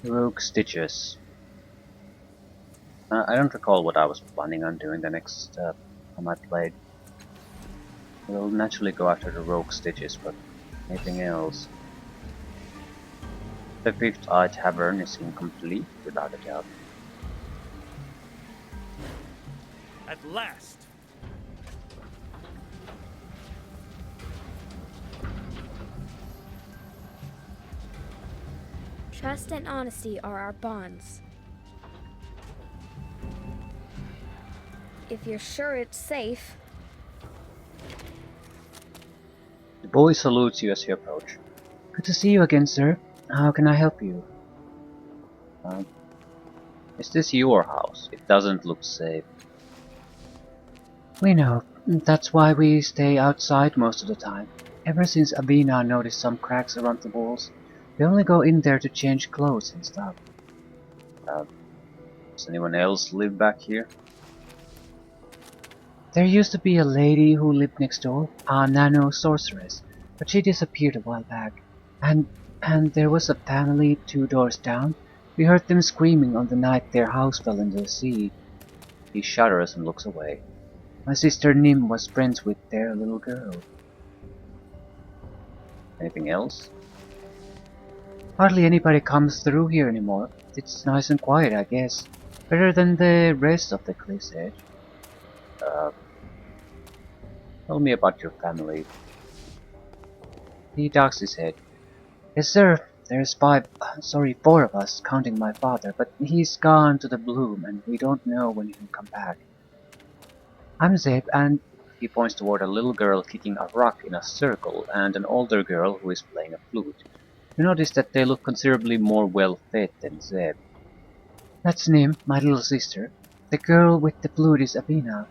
Rogue Stitches. I don't recall what I was planning on doing the next time I played. We'll naturally go after the Rogue Stitches, but anything else? The Fifth Eye Tavern is incomplete, without a doubt. At last! Trust and honesty are our bonds. If you're sure it's safe. The boy salutes you as you approach. Good to see you again, sir. How can I help you? Um, is this your house? It doesn't look safe. We know. That's why we stay outside most of the time. Ever since Abina noticed some cracks around the walls, we only go in there to change clothes and stuff. Uh, does anyone else live back here? There used to be a lady who lived next door, a nano sorceress, but she disappeared a while back. And there was a family 2 doors down. We heard them screaming on the night their house fell into the sea. He shudders and looks away. My sister Nim was friends with their little girl. Anything else? Hardly anybody comes through here anymore. It's nice and quiet, I guess. Better than the rest of the cliff's edge. Uh, Tell me about your family. He ducks his head. Yes, sir. There's 4 of us, counting my father, but he's gone to the Bloom, and we don't know when he'll come back. I'm Zeb, and he points toward a little girl kicking a rock in a circle, and an older girl who is playing a flute. You notice that they look considerably more well-fed than Zeb. That's Nim, my little sister. The girl with the flute is Abina.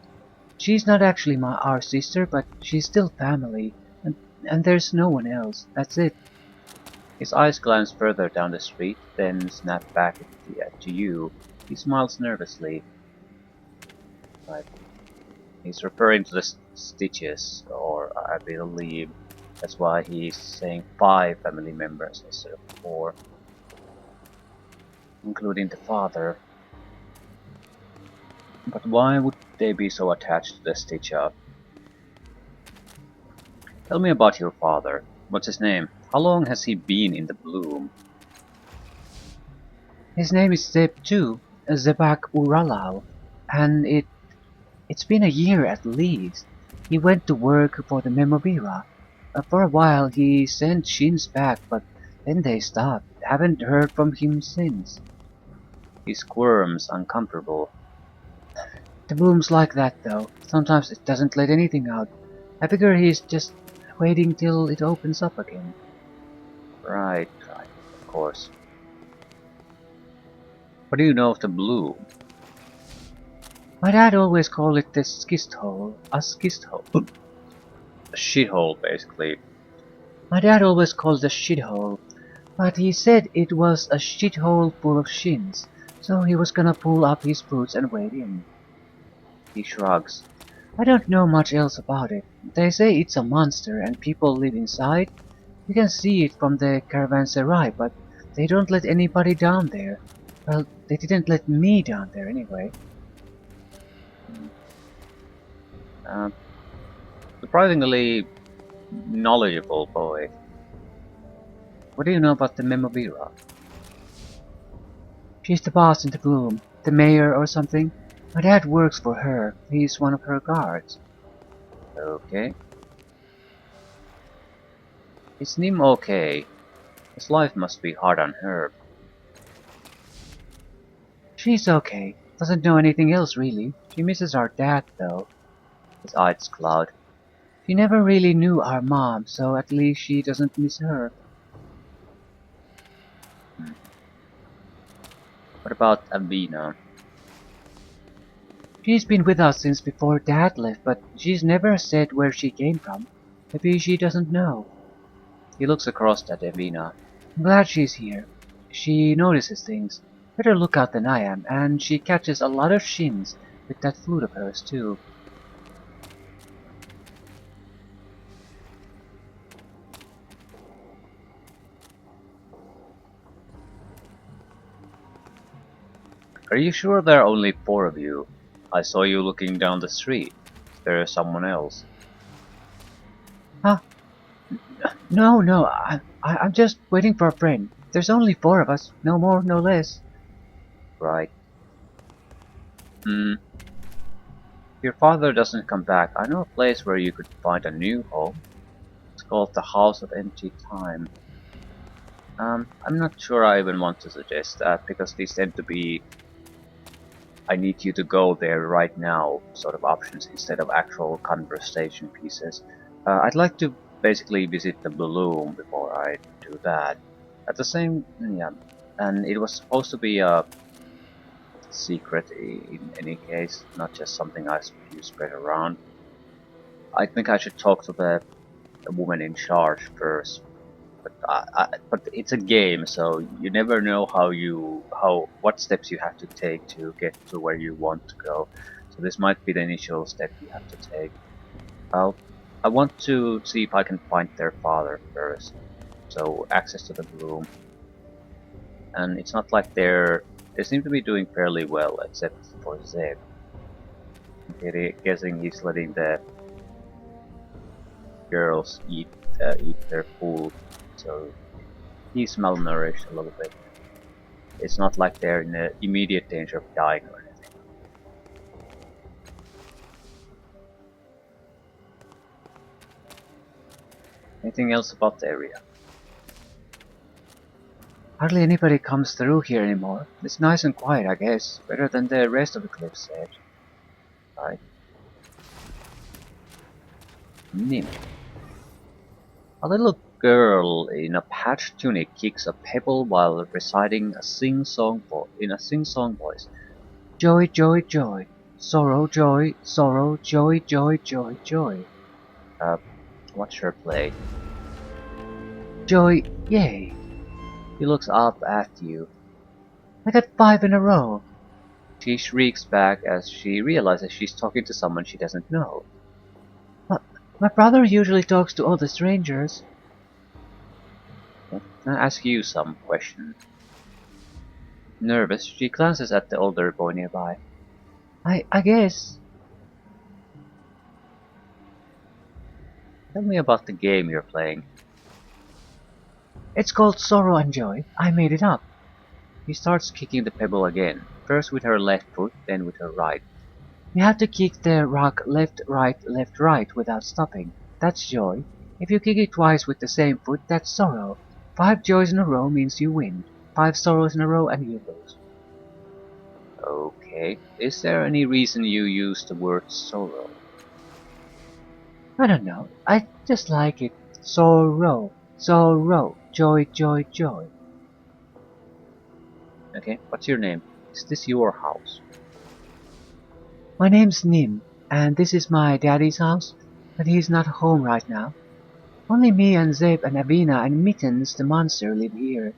She's not actually our sister, but she's still family, and there's no one else. That's it. His eyes glance further down the street, then snap back to you. He smiles nervously. Right. He's referring to the stitches, or I believe that's why he's saying 5 family members instead of 4, including the father. But why would they be so attached to the stitch up? Tell me about your father. What's his name? How long has he been in the Bloom? His name is Zeb too, Zebak Uralau, and it's been a year at least. He went to work for the Memobira. For a while he sent Shins back, but then they stopped. Haven't heard from him since. He squirms, uncomfortable. The bloom's like that though. Sometimes it doesn't let anything out. I figure he's just waiting till it opens up again. Right, of course. What do you know of the bloom? My dad always called it the schist hole. A schist hole. A shithole, basically. My dad always called it a shithole. But he said it was a shithole full of shins, so he was gonna pull up his boots and wade in. He shrugs. I don't know much else about it. They say it's a monster and people live inside. You can see it from the caravanserai, but they don't let anybody down there. Well, they didn't let me down there anyway. Uh, Surprisingly knowledgeable boy. What do you know about the Memobira? She's the boss in the Bloom, the mayor or something. My dad works for her. He's one of her guards. Okay. Is Nim okay? His life must be hard on her. She's okay. Doesn't know anything else really. She misses our dad though. His eyes cloud. She never really knew our mom, so at least she doesn't miss her. Hmm. What about Abina? She's been with us since before Dad left, but she's never said where she came from. Maybe she doesn't know. He looks across at Abina. I'm glad she's here. She notices things. Better lookout than I am, and she catches a lot of shins with that flute of hers too. Are you sure there are only 4 of you? I saw you looking down the street. Is there someone else? Huh? No, no, I'm just waiting for a friend. There's only 4 of us, no more, no less. Right. Hmm. If your father doesn't come back, I know a place where you could find a new home. It's called the House of Empty Time. I'm not sure I even want to suggest that, because these tend to be I need you to go there right now sort of options instead of actual conversation pieces. I'd like to basically visit the balloon before I do that. At the same, yeah, and it was supposed to be a secret in any case, not just something you spread around. I think I should talk to the woman in charge first. But it's a game, so you never know what steps you have to take to get to where you want to go. So this might be the initial step you have to take. I'll, I want to see if I can find their father first. So access to the room, and it's not like they seem to be doing fairly well, except for Zeb. I'm guessing he's letting the girls eat their food, so he's malnourished a little bit. It's not like they're in immediate danger of dying or anything. Anything else about the area? Hardly anybody comes through here anymore. It's nice and quiet, I guess. Better than the rest of the cliff's edge. Right. Nim. A little girl in a patched tunic kicks a pebble while reciting in a sing-song voice. Joy, joy, joy. Sorrow, joy, sorrow, joy, joy, joy, joy. Watch her play. Joy, yay. He looks up at you. I got 5 in a row. She shrieks back as she realizes she's talking to someone she doesn't know. My brother usually talks to all the strangers. Can I ask you some questions? Nervous, she glances at the older boy nearby. I guess. Tell me about the game you're playing. It's called Sorrow and Joy. I made it up. She starts kicking the pebble again, first with her left foot, then with her right. You have to kick the rock left, right without stopping. That's joy. If you kick it twice with the same foot, that's sorrow. 5 joys in a row means you win. 5 sorrows in a row and you lose. Okay. Is there any reason you use the word sorrow? I don't know. I just like it. Sorrow. Sorrow. Joy, joy, joy. Okay, what's your name? Is this your house? My name's Nim, and this is my daddy's house, but he's not home right now. Only me and Zeb and Avina and Mittens the monster live here.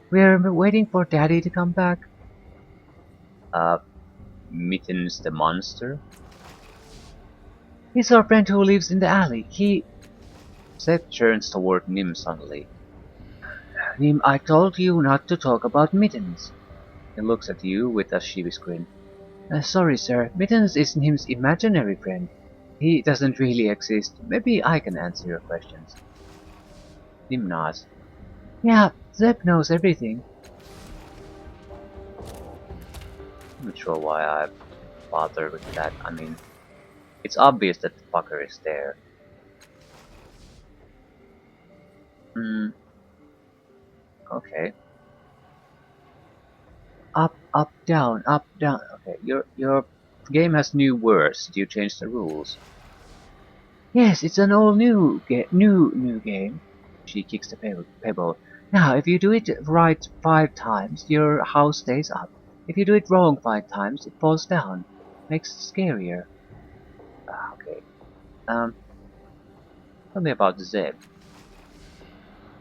We're waiting for daddy to come back. Mittens the monster? He's our friend who lives in the alley. Zeb turns toward Nim suddenly. Nim, I told you not to talk about Mittens. He looks at you with a sheepish grin. Sorry, sir. Mittens is Nim's imaginary friend. He doesn't really exist. Maybe I can answer your questions. Nim nods. Yeah, Zeb knows everything. I'm not sure why I bother with that. I mean, it's obvious that the fucker is there. Okay. Up, up, down, up, down. Okay, your game has new words. Did you change the rules? Yes, it's an all new game. She kicks the pebble. Now, if you do it right 5 times, your house stays up. If you do it wrong 5 times, it falls down. Makes it scarier. Okay. Tell me about Zeb.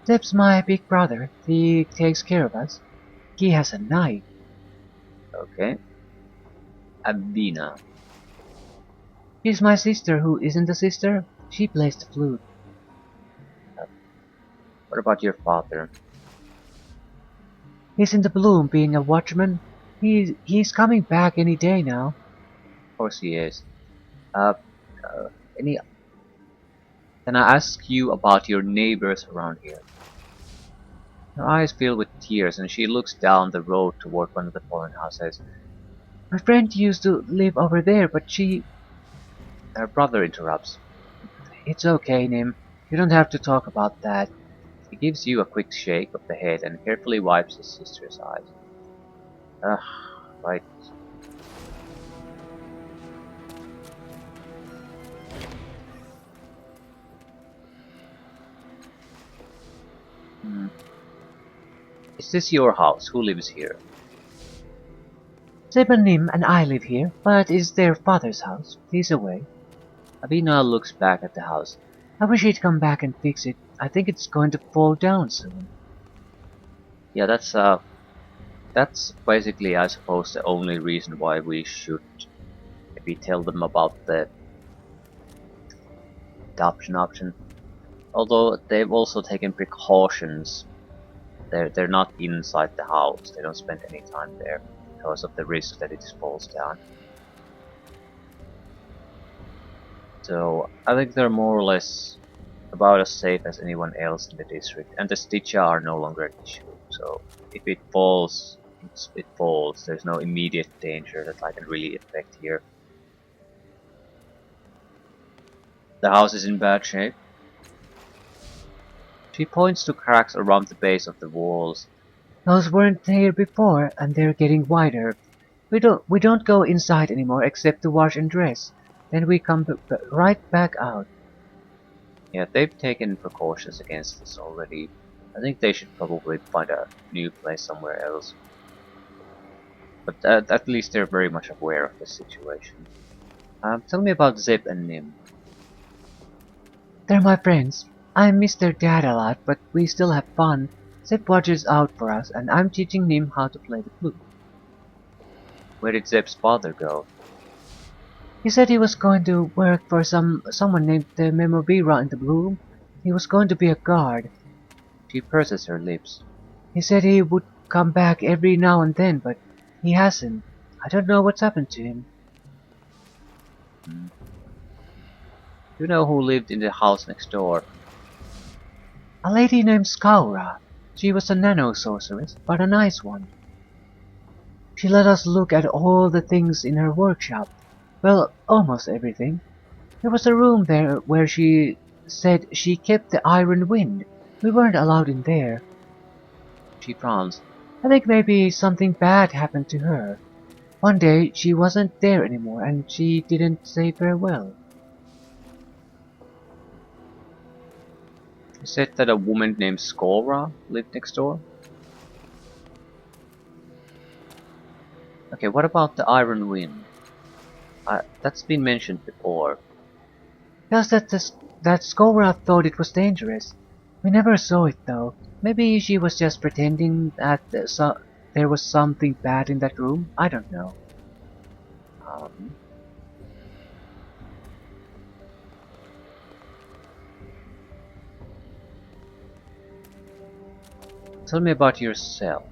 Zeb's my big brother. He takes care of us. He has a knife. Okay. Abina. She's my sister who isn't a sister. She plays the flute. What about your father? He's in the balloon being a watchman. He's coming back any day now. Of course he is. Uh, any? Can I ask you about your neighbors around here? Her eyes fill with tears, and she looks down the road toward one of the fallen houses. My friend used to live over there, but she... Her brother interrupts. It's okay, Nim. You don't have to talk about that. He gives you a quick shake of the head and carefully wipes his sister's eyes. Right. Hmm. Is this your house? Who lives here? Zeb and Nim and I live here, but it's their father's house. He's away. Avina looks back at the house. I wish he'd come back and fix it. I think it's going to fall down soon. Yeah, that's basically, I suppose, the only reason why we should maybe tell them about the adoption option. Although they've also taken precautions. They're not inside the house. They don't spend any time there because of the risk that it falls down. So I think they're more or less about as safe as anyone else in the district, and the Stitcha are no longer an issue. So if it falls, it falls. There's no immediate danger that I can really affect here. The house is in bad shape. She points to cracks around the base of the walls. Those weren't here before, and they're getting wider. We don't go inside anymore except to wash and dress. Then we come right back out. Yeah, they've taken precautions against this already. I think they should probably find a new place somewhere else. But at least they're very much aware of the situation. Tell me about Zip and Nim. They're my friends. I miss their dad a lot, but we still have fun. Zip watches out for us, and I'm teaching Nim how to play the flute. Where did Zip's father go? He said he was going to work for someone named Memobira in the Bloom. He was going to be a guard. She purses her lips. He said he would come back every now and then, but he hasn't. I don't know what's happened to him. You know who lived in the house next door? A lady named Skaura. She was a nano-sorceress, but a nice one. She let us look at all the things in her workshop. Well, almost everything. There was a room there where she said she kept the iron wind. We weren't allowed in there. She frowns. I think maybe something bad happened to her. One day she wasn't there anymore and she didn't say farewell. You said that a woman named Skora lived next door? Okay, what about the Iron Wind? That's been mentioned before. Just that Skora thought it was dangerous. We never saw it though. Maybe she was just pretending that there was something bad in that room. I don't know. Um, Tell me about yourself.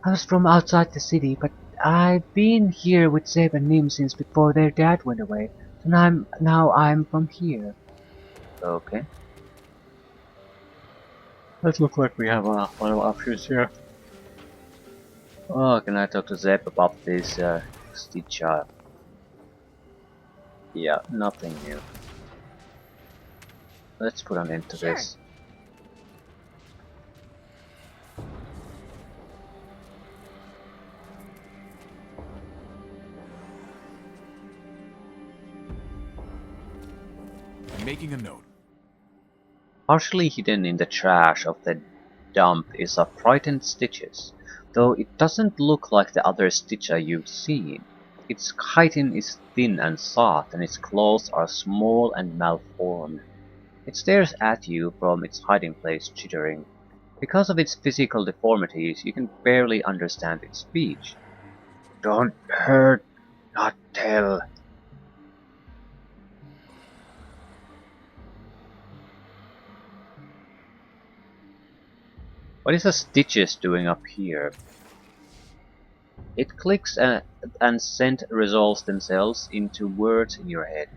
I was from outside the city, but I've been here with Zeb and Nim since before their dad went away, and now I'm from here. Okay. Let's look like we have a lot of options here. Oh, can I talk to Zeb about this Stitch? Yeah, nothing new. Let's put an end to Sure. this. I'm making a note. Partially hidden in the trash of the dump is a frightened Stitches, though it doesn't look like the other Stitcher you've seen. Its chitin is thin and soft, and its claws are small and malformed. It stares at you from its hiding place, chittering. Because of its physical deformities, you can barely understand its speech. Don't hurt, not tell. What is a Stitches doing up here? It clicks and scent resolves themselves into words in your head.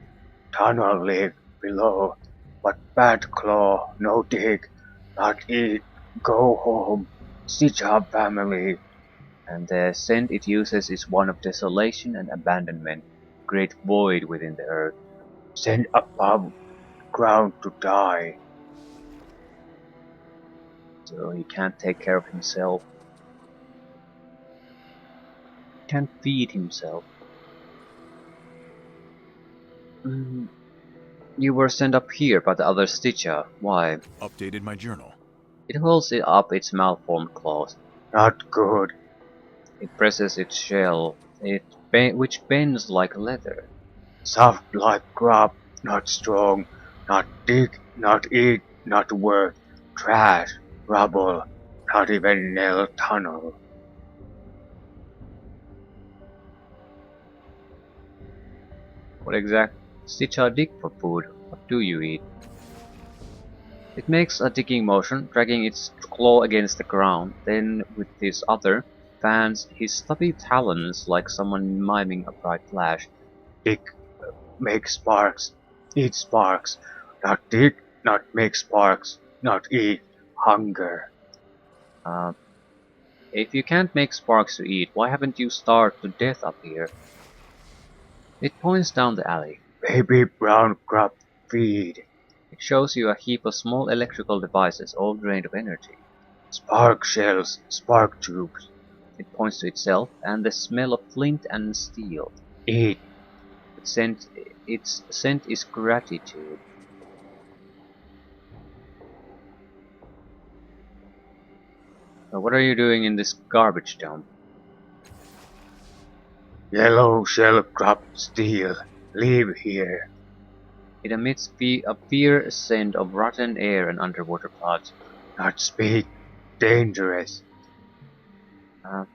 Tunnel leg below, but bad claw, no dig, not eat, go home, stitch up family. And the scent it uses is one of desolation and abandonment, great void within the earth. Send above ground to die. So he can't take care of himself. Can't feed himself. You were sent up here by the other Stitcher. Why? Updated my journal. It holds it up its malformed claws. Not good. It presses its shell, which bends like leather. Soft like grub, not strong, not dig, not eat, not worth. Trash, rubble, not even nail tunnel. What exact Stitcher dig for food? What do you eat? It makes a digging motion, dragging its claw against the ground, then with his other, fans his stubby talons like someone miming a bright flash. Dig, make sparks, eat sparks, not dig, not make sparks, not eat, hunger. Uh, if you can't make sparks to eat, why haven't you starved to death up here? It points down the alley. Baby brown grub, feed. It shows you a heap of small electrical devices, all drained of energy. Spark shells, spark tubes. It points to itself, and the smell of flint and steel. Eat. Its scent is gratitude. What are you doing in this garbage dump? Yellow shell grub steel. Leave here. It emits a pure scent of rotten air and underwater floods. Not speak. Dangerous. A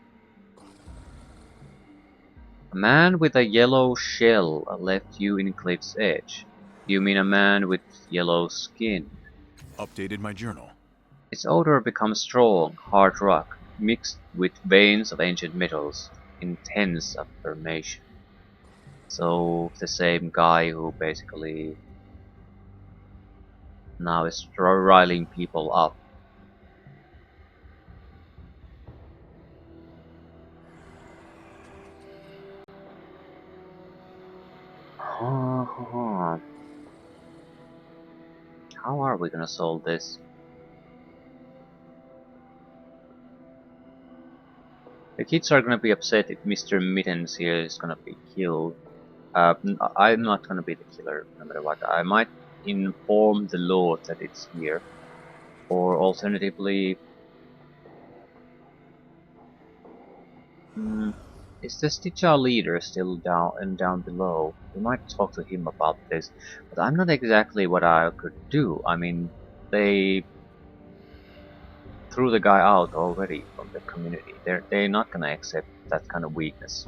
man with a yellow shell left you in Cliff's Edge. You mean a man with yellow skin? Updated my journal. Its odor becomes strong, hard rock, mixed with veins of ancient metals. Intense affirmation. So the same guy who basically now is riling people up. How are we gonna solve this? The kids are gonna be upset if Mr. Mittens here is gonna be killed. I'm not gonna be the killer, no matter what. I might inform the Lord that it's here. Or alternatively... is the Stitcher leader still down below? We might talk to him about this, but I'm not exactly what I could do. I mean, they threw the guy out already from the community. They're not gonna accept that kind of weakness.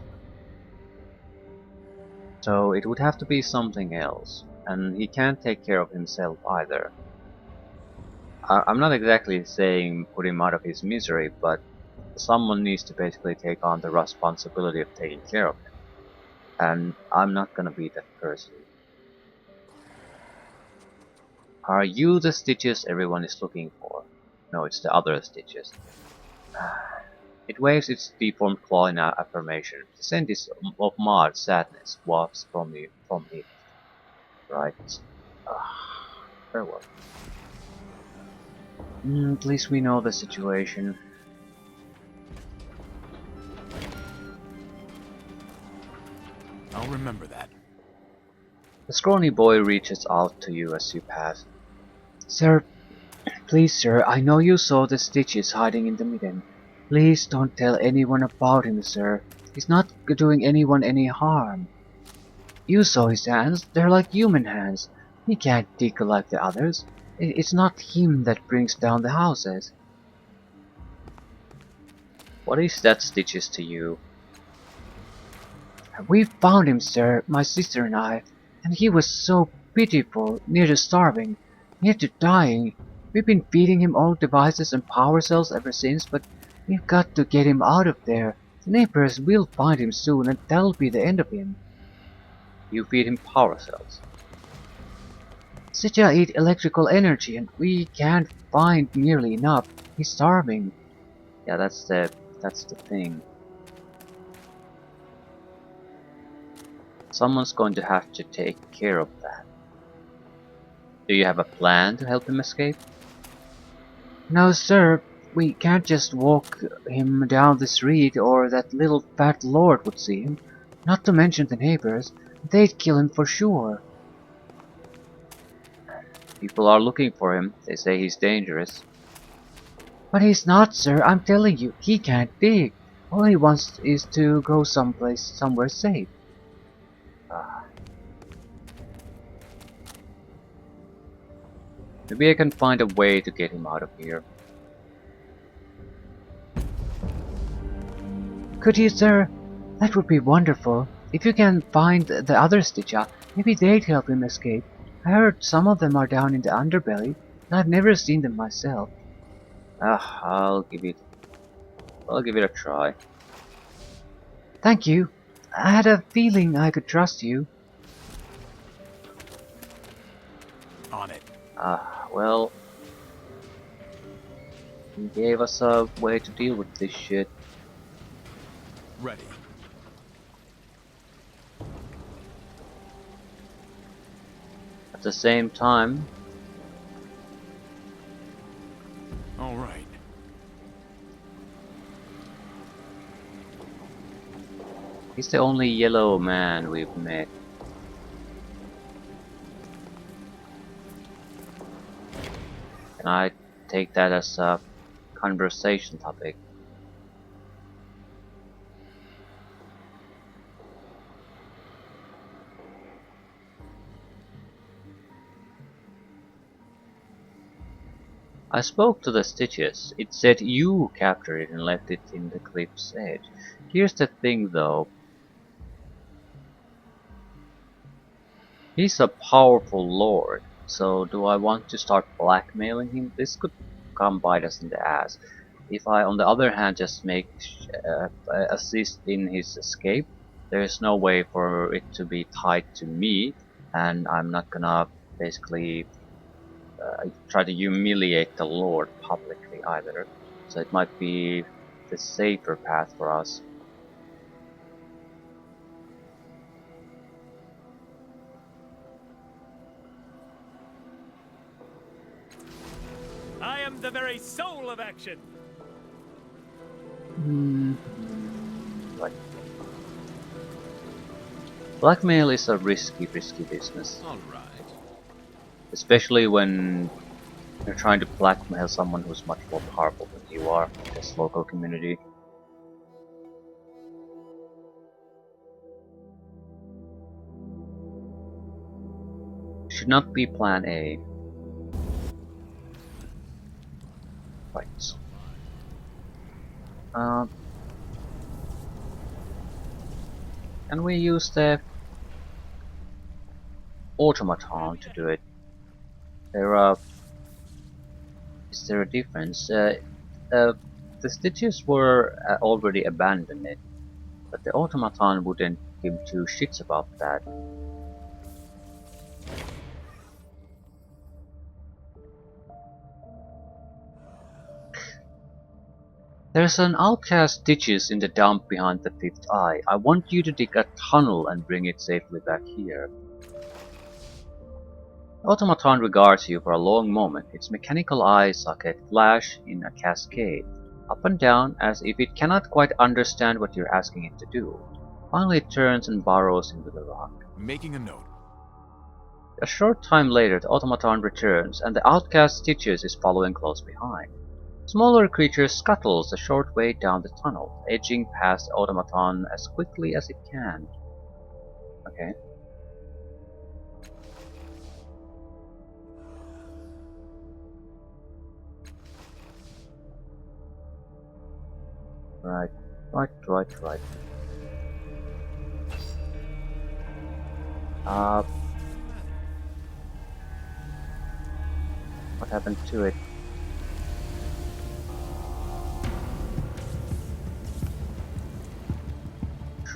So it would have to be something else, and he can't take care of himself either. I'm not exactly saying put him out of his misery, but someone needs to basically take on the responsibility of taking care of him. And I'm not gonna be that person. Are you the Stitches everyone is looking for? No, it's the other Stitches. It waves its deformed claw in affirmation. The scent is of mild sadness wafts from it. Right. Very well. At least we know the situation. I'll remember that. The scrawny boy reaches out to you as you pass. Sir, please sir, I know you saw the Stitches hiding in the midden. Please don't tell anyone about him, sir. He's not doing anyone any harm. You saw his hands, they're like human hands. He can't dig like the others. It's not him that brings down the houses. What is that Stitches to you? We found him, sir, my sister and I, and he was so pitiful, near to starving, near to dying. We've been feeding him old devices and power cells ever since, but we've got to get him out of there. The neighbors will find him soon and that'll be the end of him. You feed him power cells. Sitya eat electrical energy and we can't find nearly enough. He's starving. Yeah, that's the thing. Someone's going to have to take care of that. Do you have a plan to help him escape? No, sir. We can't just walk him down the street or that little fat lord would see him. Not to mention the neighbors. They'd kill him for sure. People are looking for him. They say he's dangerous. But he's not, sir. I'm telling you, he can't dig. All he wants is to go somewhere safe. Maybe I can find a way to get him out of here. Could you, sir? That would be wonderful. If you can find the other Stitcha, maybe they'd help him escape. I heard some of them are down in the underbelly, and I've never seen them myself. I'll give it a try. Thank you. I had a feeling I could trust you. On it. Well, he gave us a way to deal with this shit. Ready. At the same time, All right. he's the only yellow man we've met. Can I take that as a conversation topic? I spoke to the Stitches. It said you captured it and left it in the cliff's edge. Here's the thing though. He's a powerful lord, so do I want to start blackmailing him? This could come bite us in the ass. If I, on the other hand, just assist in his escape, there is no way for it to be tied to me, and I'm not gonna basically try to humiliate the Lord publicly either. So it might be the safer path for us. I am the very soul of action. Like, blackmail is a risky business. All right. Especially when you're trying to blackmail someone who's much more powerful than you are in this local community. Should not be plan A. Right. Can we use the automaton to do it? Is there a difference? The stitches were already abandoned, but the automaton wouldn't give two shits about that. There's an outcast stitches in the dump behind the fifth eye. I want you to dig a tunnel and bring it safely back here. The automaton regards you for a long moment, its mechanical eye socket flash in a cascade, up and down as if it cannot quite understand what you're asking it to do. Finally it turns and burrows into the rock. Making a note. A short time later the automaton returns and the outcast Stitches is following close behind. Smaller creature scuttles a short way down the tunnel, edging past the automaton as quickly as it can. Okay. Right. What happened to it?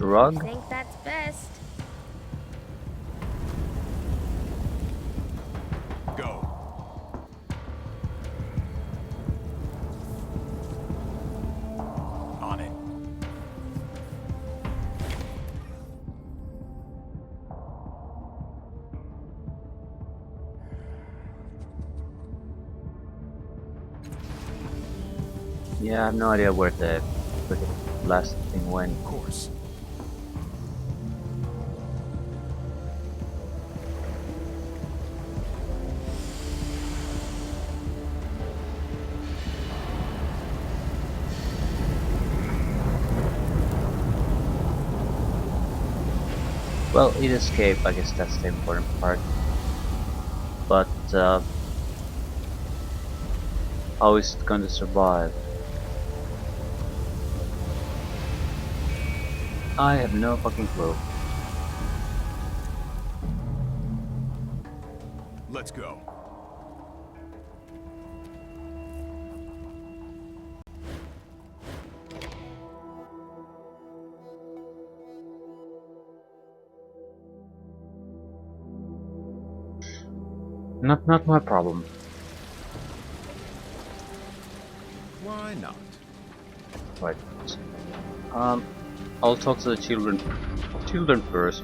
Shrug. Think that's best. Go. On it. Yeah, I have no idea where the last thing went. Of course. Well, it escaped, I guess that's the important part. But how is it going to survive? I have no fucking clue. Let's go. Not my problem. Why not? Right. I'll talk to the children. Children first.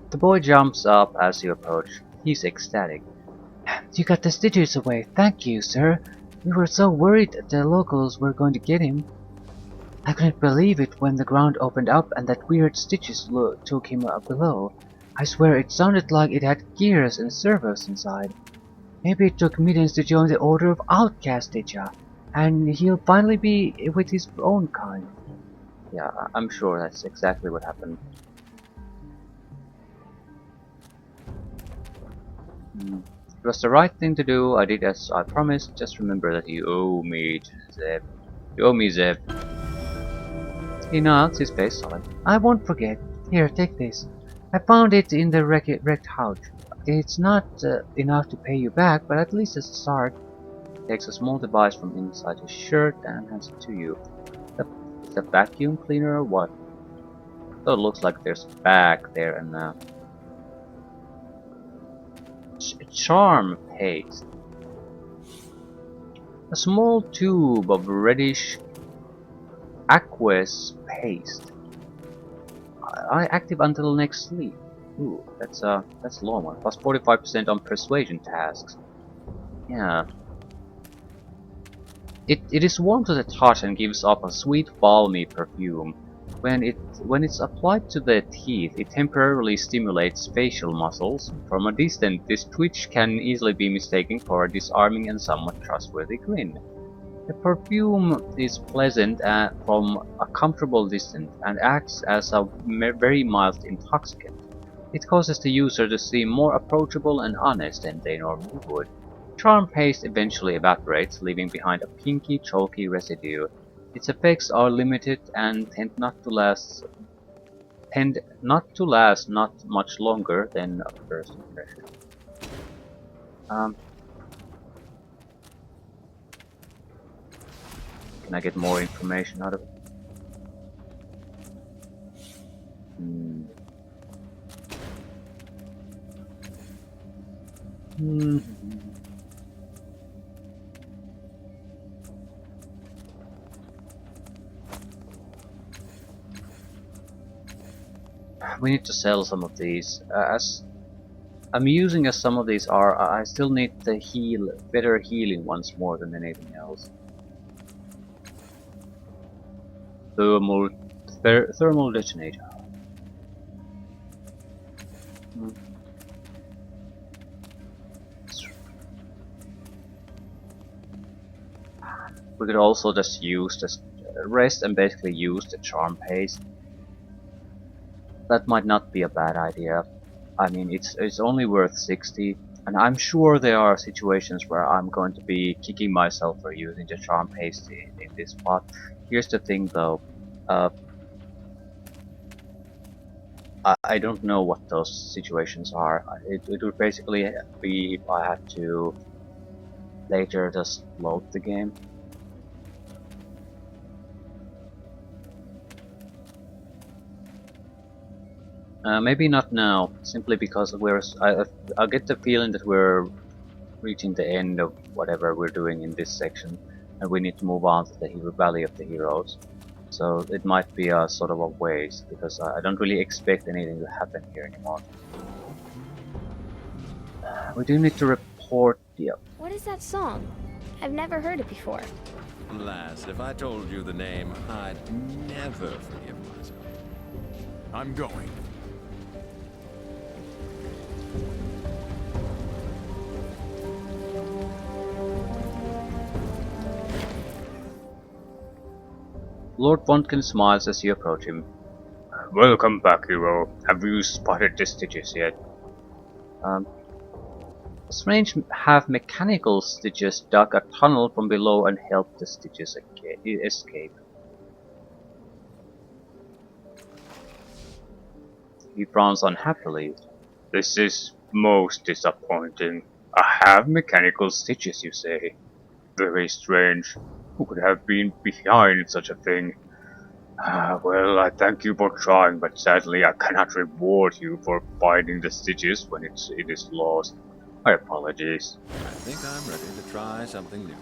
The boy jumps up as you approach. He's ecstatic. You got the stichus away. Thank you, sir. We were so worried that the locals were going to get him. I couldn't believe it when the ground opened up and that weird stichus took him up below. I swear it sounded like it had gears and servos inside. Maybe it took millions to join the Order of Outcast, Stitcha, and he'll finally be with his own kind. Yeah, I'm sure that's exactly what happened. It was the right thing to do. I did as I promised. Just remember that you owe me, Zeb. You owe me, Zeb. He nods, his face solid. I won't forget. Here, take this. I found it in the wrecked house. It's not enough to pay you back, but at least it's a start. Takes a small device from inside his shirt and hands it to you. Is a vacuum cleaner or what? So it looks like there's a bag there and charm paste. A small tube of reddish aqueous paste. Active until next sleep. Ooh, that's a low one. Plus 45% on persuasion tasks. Yeah. It is warm to the touch and gives off a sweet, balmy perfume. When it's applied to the teeth, it temporarily stimulates facial muscles. From a distance, this twitch can easily be mistaken for a disarming and somewhat trustworthy grin. The perfume is pleasant from a comfortable distance and acts as a very mild intoxicant. It causes the user to seem more approachable and honest than they normally would. Charm paste eventually evaporates, leaving behind a pinky, chalky residue. Its effects are limited and tend not to last not much longer than a first impression. Can I get more information out of it? We need to sell some of these. As amusing as some of these are, I still need the better healing ones more than anything else. Thermal detonator. We could also just use this rest and basically use the charm paste. That might not be a bad idea. I mean, it's only worth 60, and I'm sure there are situations where I'm going to be kicking myself for using the charm paste in this spot. Here's the thing though, I don't know what those situations are. It would basically be if I had to later just load the game. Maybe not now, simply because I get the feeling that we're reaching the end of whatever we're doing in this section, and we need to move on to the Valley of the Heroes. So it might be a sort of a waste, because I don't really expect anything to happen here anymore. We do need to report the... What is that song? I've never heard it before. Lass, if I told you the name, I'd never forgive myself. I'm going. Lord Vonkin smiles as you approach him. Welcome back, hero. Have you spotted the stitches yet? Strange half-mechanical stitches dug a tunnel from below and helped the stitches escape. He frowns unhappily. This is most disappointing. A half-mechanical stitches, you say? Very strange. Who could have been behind such a thing? Well, I thank you for trying, but sadly I cannot reward you for finding the stitches when it is lost. My apologies. I think I'm ready to try something new.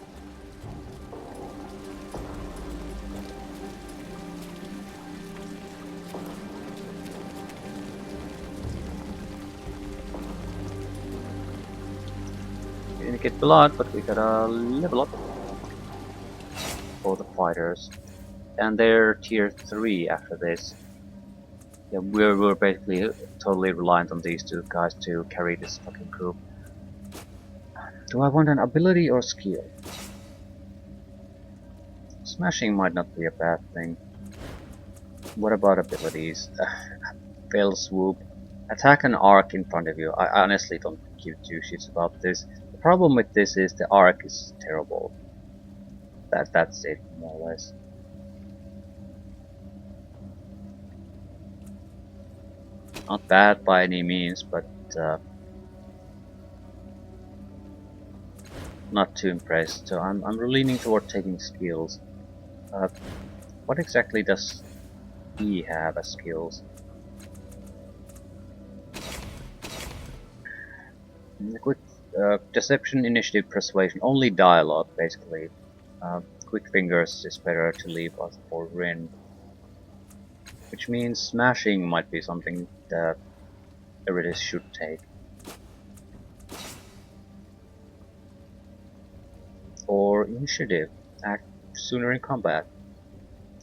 We didn't get blood, but we gotta level up for the fighters. And they're tier 3 after this. Yeah, we're basically totally reliant on these two guys to carry this fucking group. Do I want an ability or skill? Smashing might not be a bad thing. What about abilities? Fail swoop. Attack an arc in front of you. I honestly don't give two shits about this. The problem with this is the arc is terrible. That's it, more or less. Not bad by any means, but not too impressed. So I'm leaning toward taking skills. What exactly does he have as skills? Quick deception, initiative, persuasion. Only dialogue, basically. Quick fingers is better to leave us for Rin. Which means smashing might be something that Eurydice should take. Or initiative, act sooner in combat.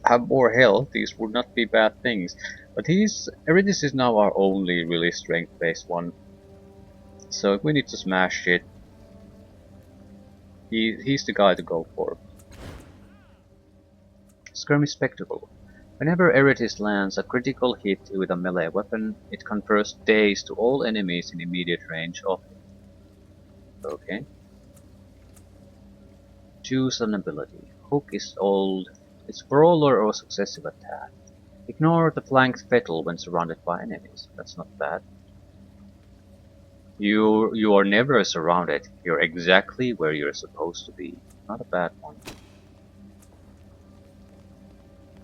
Have more health, these would not be bad things. But Eurydice is now our only really strength-based one. So if we need to smash it, he's the guy to go for. Skirmish Spectacle. Whenever Eurydice lands a critical hit with a melee weapon, it confers daze to all enemies in immediate range of it. Okay. Choose an ability. Hook is old. It's brawler or successive attack. Ignore the flanked petal when surrounded by enemies. That's not bad. You are never surrounded. You're exactly where you're supposed to be. Not a bad one.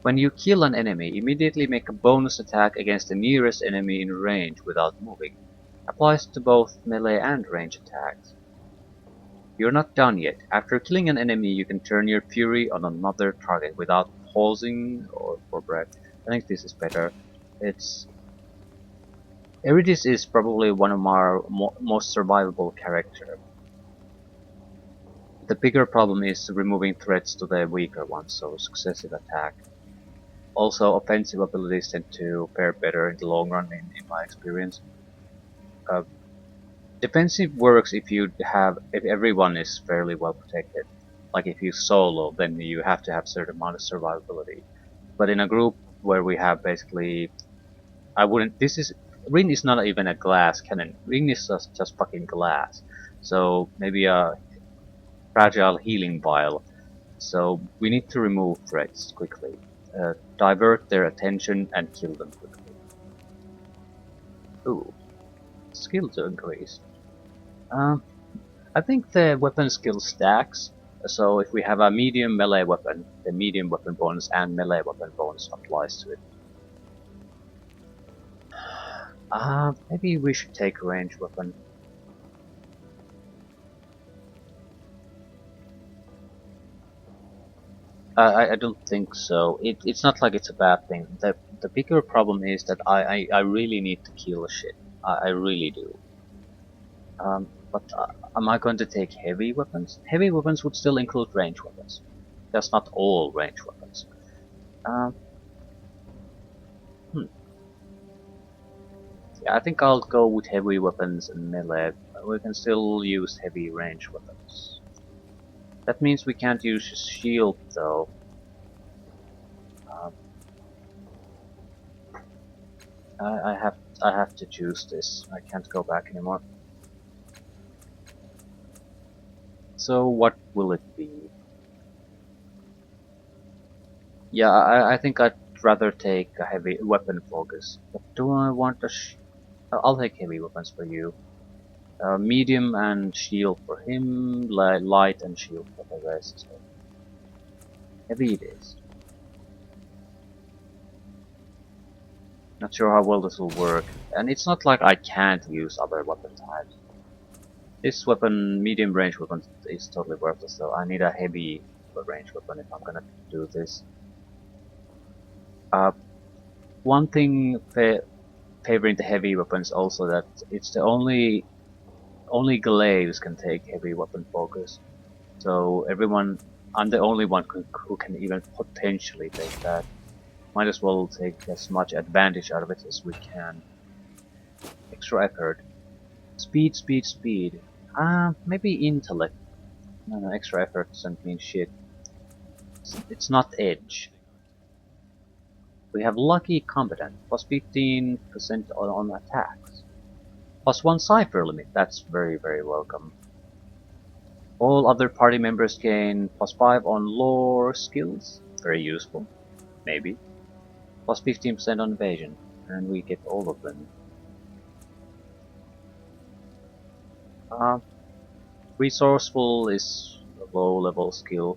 When you kill an enemy, immediately make a bonus attack against the nearest enemy in range without moving. Applies to both melee and range attacks. You're not done yet. After killing an enemy, you can turn your fury on another target without pausing or for breath. I think this is better. Eurydice is probably one of our most survivable characters. The bigger problem is removing threats to the weaker ones, so successive attack. Also, offensive abilities tend to fare better in the long run, in my experience. Defensive works if everyone is fairly well protected. Like if you solo, then you have to have a certain amount of survivability. But in a group where we have basically, Ring is not even a glass cannon. Ring is just fucking glass. So maybe a fragile healing vial. So we need to remove threats quickly. Divert their attention and kill them quickly. Ooh. Skill to increase. I think the weapon skill stacks. So if we have a medium melee weapon, the medium weapon bonus and melee weapon bonus applies to it. Maybe we should take a ranged weapon. I don't think so. It's not like it's a bad thing. The bigger problem is that I really need to kill shit. I really do. But am I going to take heavy weapons? Heavy weapons would still include ranged weapons. Just not all ranged weapons. Um, hmm. Yeah, I think I'll go with heavy weapons and melee. We can still use heavy ranged weapons. That means we can't use shield though. Um, I have to choose this. I can't go back anymore. So what will it be? Yeah, I think I'd rather take a heavy weapon focus. But do I want a I'll take heavy weapons for you. Medium and shield for him, light and shield for the rest. Heavy it is. Not sure how well this will work. And it's not like I can't use other weapon types. This weapon, medium range weapon, is totally worthless though. I need a heavy range weapon if I'm gonna do this. One thing favoring the heavy weapons also that it's the only glaives can take heavy weapon focus. So everyone, I'm the only one who can even potentially take that. Might as well take as much advantage out of it as we can. Extra effort. Speed, speed, speed. Maybe intellect. No, extra effort doesn't mean shit. It's not edge. We have lucky competent, plus 15% on attacks. Plus 1 cipher limit, that's very, very welcome. All other party members gain plus 5 on lore skills, very useful, maybe. Plus 15% on evasion, and we get all of them. Resourceful is a low level skill.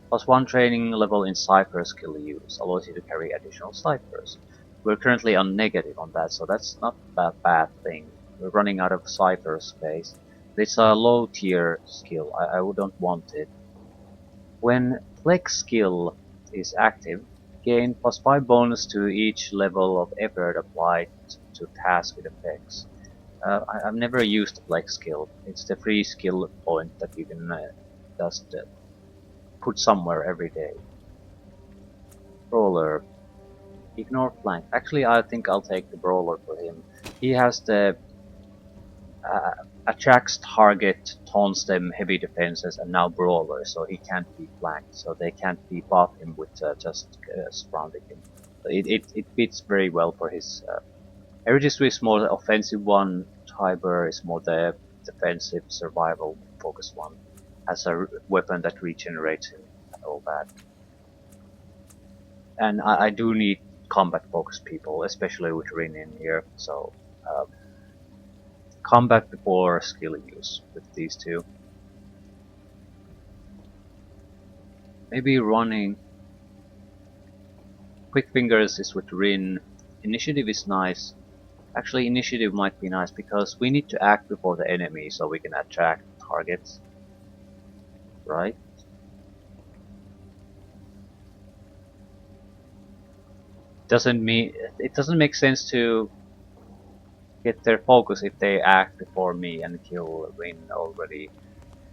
Plus 1 training level in cipher skill use, allows you to carry additional ciphers. We're currently on negative on that, so that's not a bad thing. We're running out of cipher space. It's a low tier skill, I wouldn't want it. When flex skill is active, gain plus 5 bonus to each level of effort applied to task with effects. I've never used the flex skill. It's the free skill point that you can just put somewhere every day. Brawler. Ignore flank. Actually, I think I'll take the brawler for him. He has the attracts target, taunts them, heavy defenses, and now brawler, so he can't be flanked. So they can't debuff him with just surrounding him. So it fits very well for his. Eridistry is more the offensive one. Tiber is more the defensive, survival focused one. Has a weapon that regenerates him and all that. And I do need combat focused people, especially with Rin in here. So combat before skill use with these two. Maybe running. Quick fingers is with Rin. Initiative is nice. Actually, initiative might be nice because we need to act before the enemy so we can attract targets. Right? It doesn't make sense to get their focus if they act before me and kill Rin already.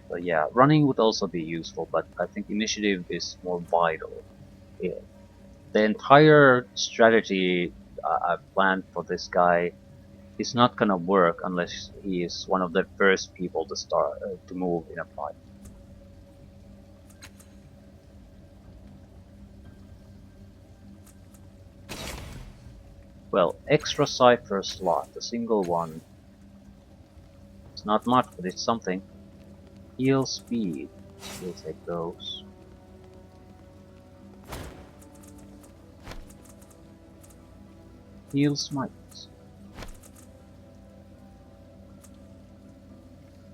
So yeah, running would also be useful, but I think initiative is more vital. Yeah. The entire strategy I've planned for this guy is not gonna work unless he is one of the first people to start to move in a fight. Well, extra cipher slot, a single one. It's not much, but it's something. Heal speed, we'll take those. Heal smites.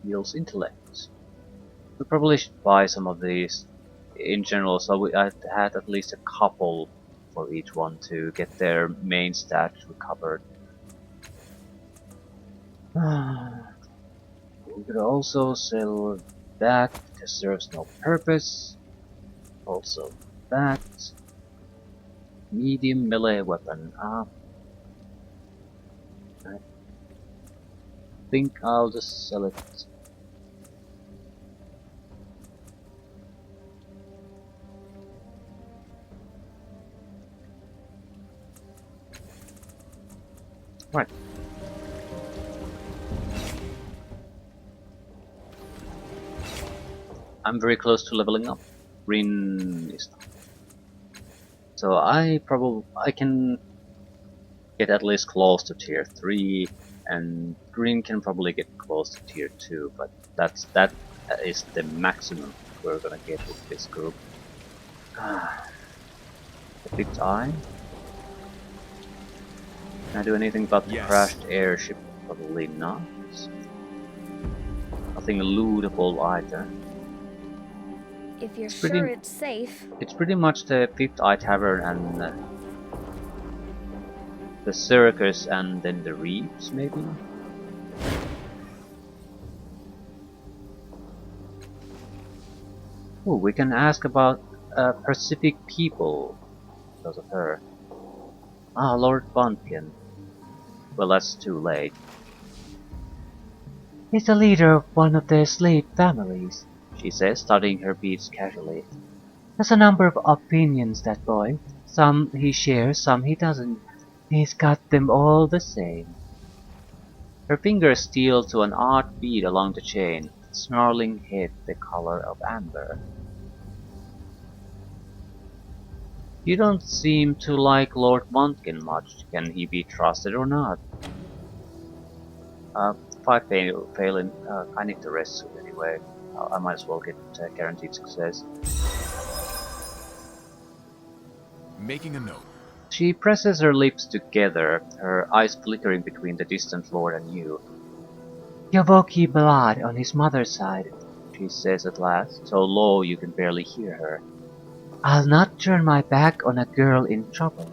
heals intellect. We probably should buy some of these in general, so I had at least a couple for each one to get their main stats recovered. We could also sell that, because serves no purpose. Also that. Medium melee weapon. I think I'll just sell it. Right. I'm very close to leveling up. Green is not. So I can get at least close to tier 3, and green can probably get close to tier 2, but that is the maximum we're gonna get with this group. The fifth eye. Can I do anything about the Yes. crashed airship? Probably not. Nothing lootable either. If you're It's pretty- sure it's safe. It's pretty much the Fifth Eye Tavern and the Circus and then the Reefs, maybe? Oh, we can ask about Pacific people because of her. Ah, Lord Buntkin. Well, that's too late. He's the leader of one of the slave families. She says, studying her beads casually. Has a number of opinions, that boy. Some he shares, some he doesn't. He's got them all the same. Her fingers steal to an odd bead along the chain, snarling head the color of amber. You don't seem to like Lord Muntkin much. Can he be trusted or not? If I fail in, I need to rest soon anyway. I might as well get guaranteed success. Making a note. She presses her lips together, her eyes flickering between the distant lord and you. Yavoki blood on his mother's side. She says at last, so low you can barely hear her. I'll not turn my back on a girl in trouble,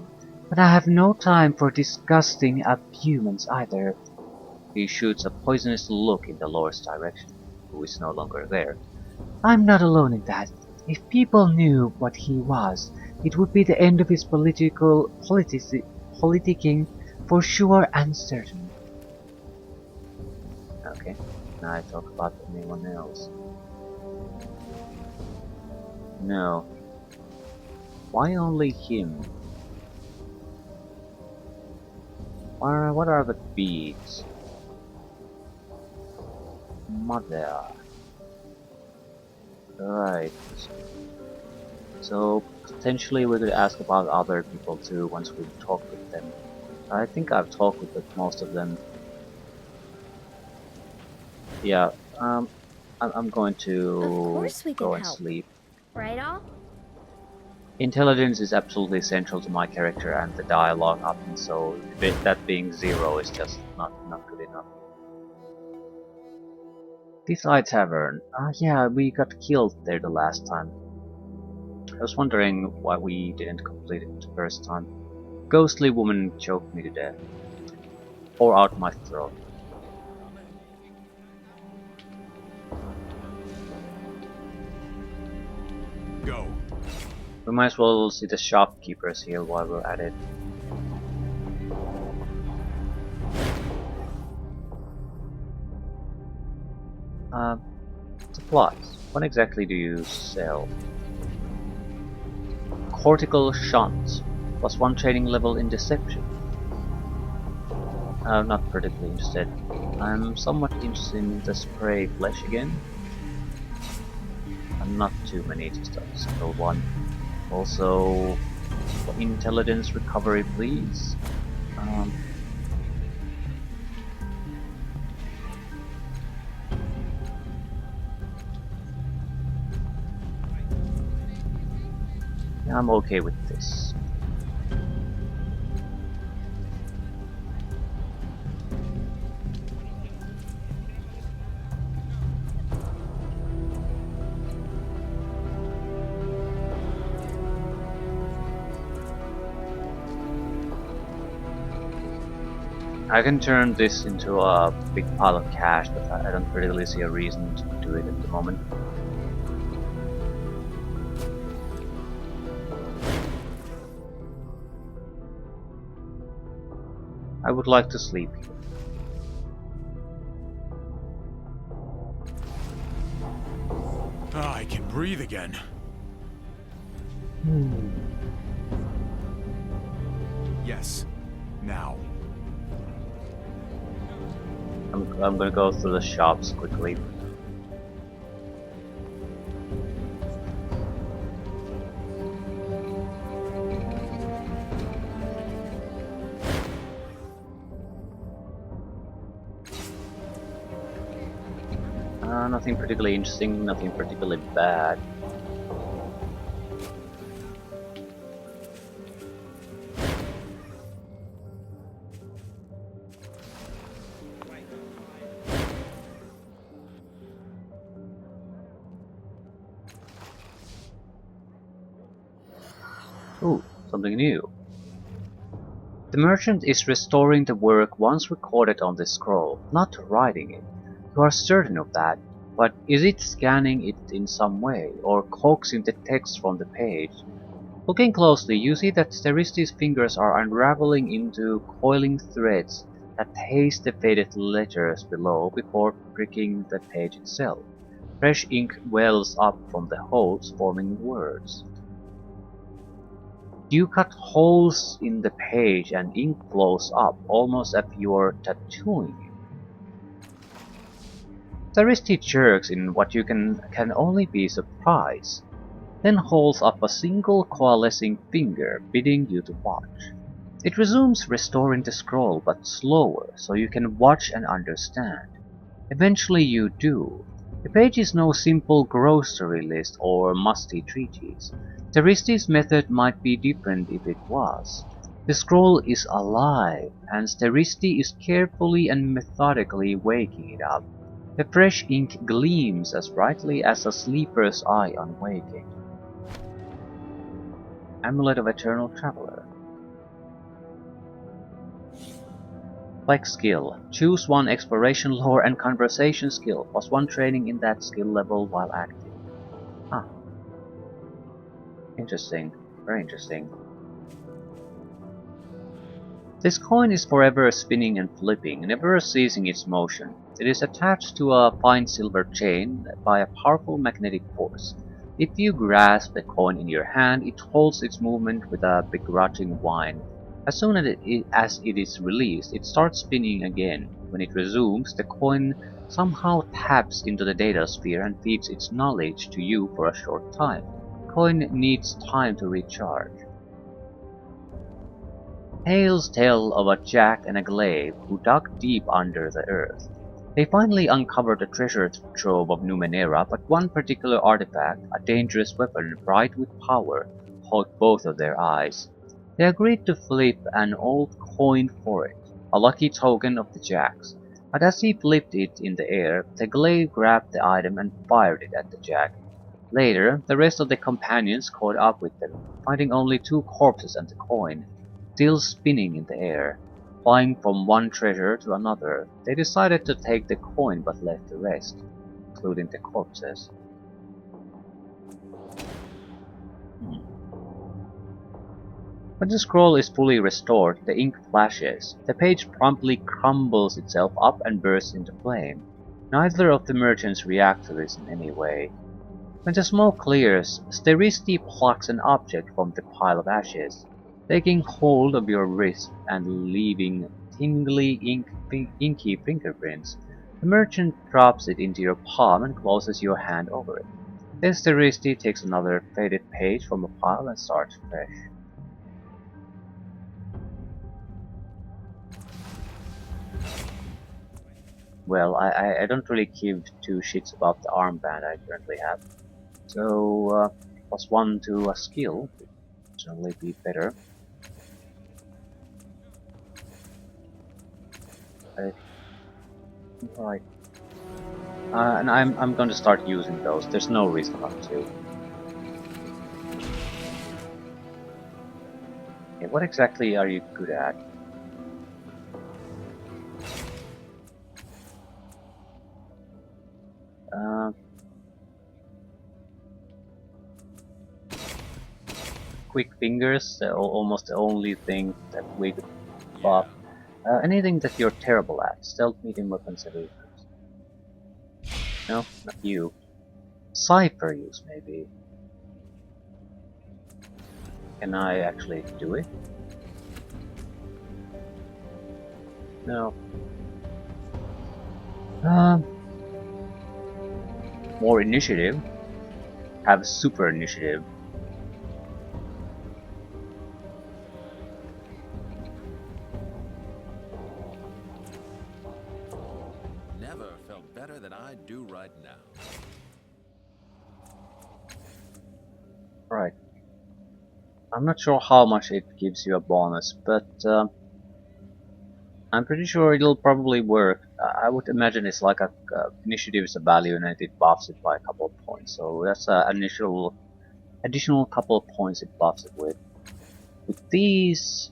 but I have no time for disgusting abhumans either. He shoots a poisonous look in the lord's direction, who is no longer there. I'm not alone in that. If people knew what he was, it would be the end of his politicking for sure and certain. Okay, now I talk about anyone else. No. Why only him? What are the beads? Mother. Right. So potentially we could ask about other people too once we talk with them. I think I've talked with most of them. Yeah, I'm going Of to course we can go and help. sleep. Right, Al? Intelligence is absolutely central to my character and the dialogue up, and so that being 0 is just not good enough. This Eye Tavern. Yeah, we got killed there the last time. I was wondering why we didn't complete it the first time. Ghostly woman choked me to death. Or out my throat. Go. We might as well see the shopkeepers here while we're at it. Supplies. What exactly do you sell? Cortical shunt. +1 training level in deception. I'm not particularly interested. I'm somewhat interested in the spray flesh again. And not too many, just a single one. Also, intelligence recovery, please. Yeah, I'm okay with this. I can turn this into a big pile of cash, but I don't really see a reason to do it at the moment. I would like to sleep here. I can breathe again. Yes. Now. I'm gonna go through the shops quickly. Nothing particularly interesting, nothing particularly bad. Ooh, something new. The merchant is restoring the work once recorded on the scroll, not writing it. You are certain of that, but is it scanning it in some way, or coaxing the text from the page? Looking closely, you see that Steristi's fingers are unraveling into coiling threads that haze the faded letters below before pricking the page itself. Fresh ink wells up from the holes, forming words. You cut holes in the page and ink flows up, almost as if you're tattooing it. Saristi jerks in what you can only be surprise, then holds up a single coalescing finger, bidding you to watch. It resumes restoring the scroll, but slower, so you can watch and understand. Eventually you do. The page is no simple grocery list or musty treatise. Steristi's method might be different if it was. The scroll is alive, and Steristi is carefully and methodically waking it up. The fresh ink gleams as brightly as a sleeper's eye on waking. Amulet of Eternal Traveler. Like skill, choose one exploration, lore, and conversation skill, plus one training in that skill level while active. Ah. Interesting. Very interesting. This coin is forever spinning and flipping, never ceasing its motion. It is attached to a fine silver chain by a powerful magnetic force. If you grasp the coin in your hand, it holds its movement with a begrudging whine. As soon as it is released, it starts spinning again. When it resumes, the coin somehow taps into the data sphere and feeds its knowledge to you for a short time. The coin needs time to recharge. Tales tell of a Jack and a Glaive who dug deep under the earth. They finally uncovered a treasure trove of Numenera, but one particular artifact, a dangerous weapon bright with power, caught both of their eyes. They agreed to flip an old coin for it, a lucky token of the Jack's. But as he flipped it in the air, the Glaive grabbed the item and fired it at the Jack. Later, the rest of the companions caught up with them, finding only two corpses and the coin, still spinning in the air. Flying from one treasure to another, they decided to take the coin but left the rest, including the corpses. When the scroll is fully restored, the ink flashes. The page promptly crumbles itself up and bursts into flame. Neither of the merchants react to this in any way. When the smoke clears, Steristi plucks an object from the pile of ashes, taking hold of your wrist and leaving tingly inky fingerprints. The merchant drops it into your palm and closes your hand over it. Then Steristi takes another faded page from a pile and starts fresh. Well, I don't really give two shits about the armband I currently have. So, plus one to a skill would certainly be better. Right. And I'm going to start using those. There's no reason not to. Okay, what exactly are you good at? quick fingers, almost the only thing that we could Yeah. buff. Anything that you're terrible at. Stealth, medium weapons, and defense. No, not you. Cypher use, maybe. Can I actually do it? No. More initiative. Have super initiative. Never felt better than I do right now. Right. I'm not sure how much it gives you a bonus, but I'm pretty sure it'll probably work. I would imagine it's like a initiative is a value and it buffs it by a couple of points. So that's an additional couple of points it buffs it with. With these,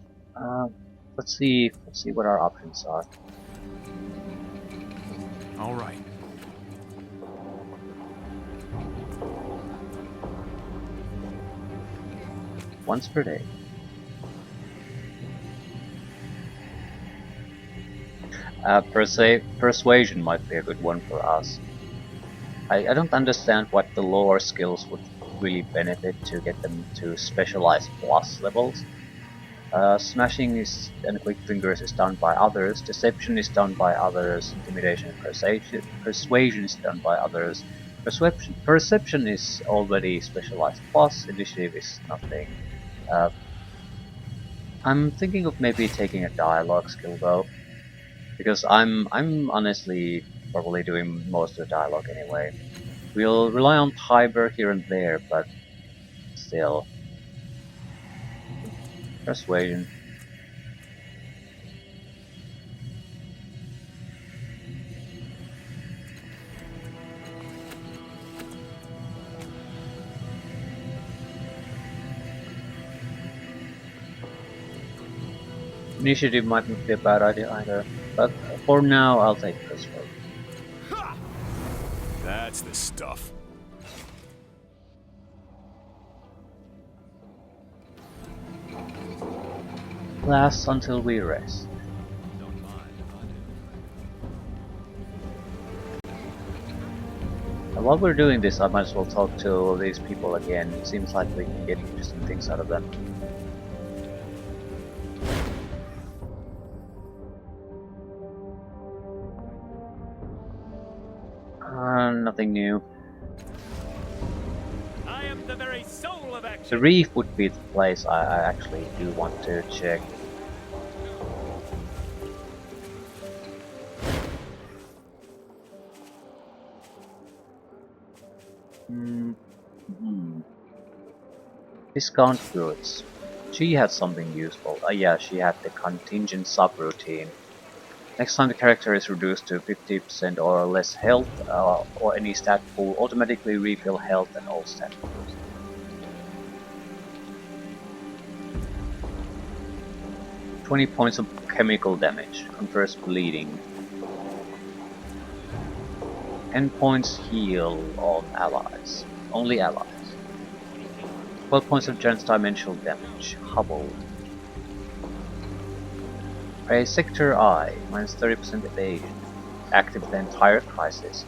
let's see what our options are. All right. Once per day. Persuasion might be a good one for us. I don't understand what the lower skills would really benefit to get them to specialized plus levels. Smashing and quick fingers is done by others, deception is done by others, intimidation and persuasion is done by others. Perception is already specialized plus, initiative is nothing. I'm thinking of maybe taking a dialogue skill though, because I'm honestly probably doing most of the dialogue anyway. We'll rely on Tiber here and there, but still. Persuasion. Initiative might not be a bad idea either, but for now I'll take Persuasion. That's the stuff. Lasts until we rest. Don't mind if I do. And while we're doing this, I might as well talk to these people again. It seems like we can get interesting things out of them. Nothing new. I am the very soul of action. The reef would be the place I actually do want to check. Discount goods. She had something useful. Yeah, she had the contingent subroutine. Next time the character is reduced to 50% or less health, or any stat pool, automatically refill health and all stat pools. "20 points of chemical damage, confers bleeding. 10 points heal on allies, only allies. 12 points of transdimensional damage, hobbled. A Sector I, minus 30% evasion, active the entire crisis.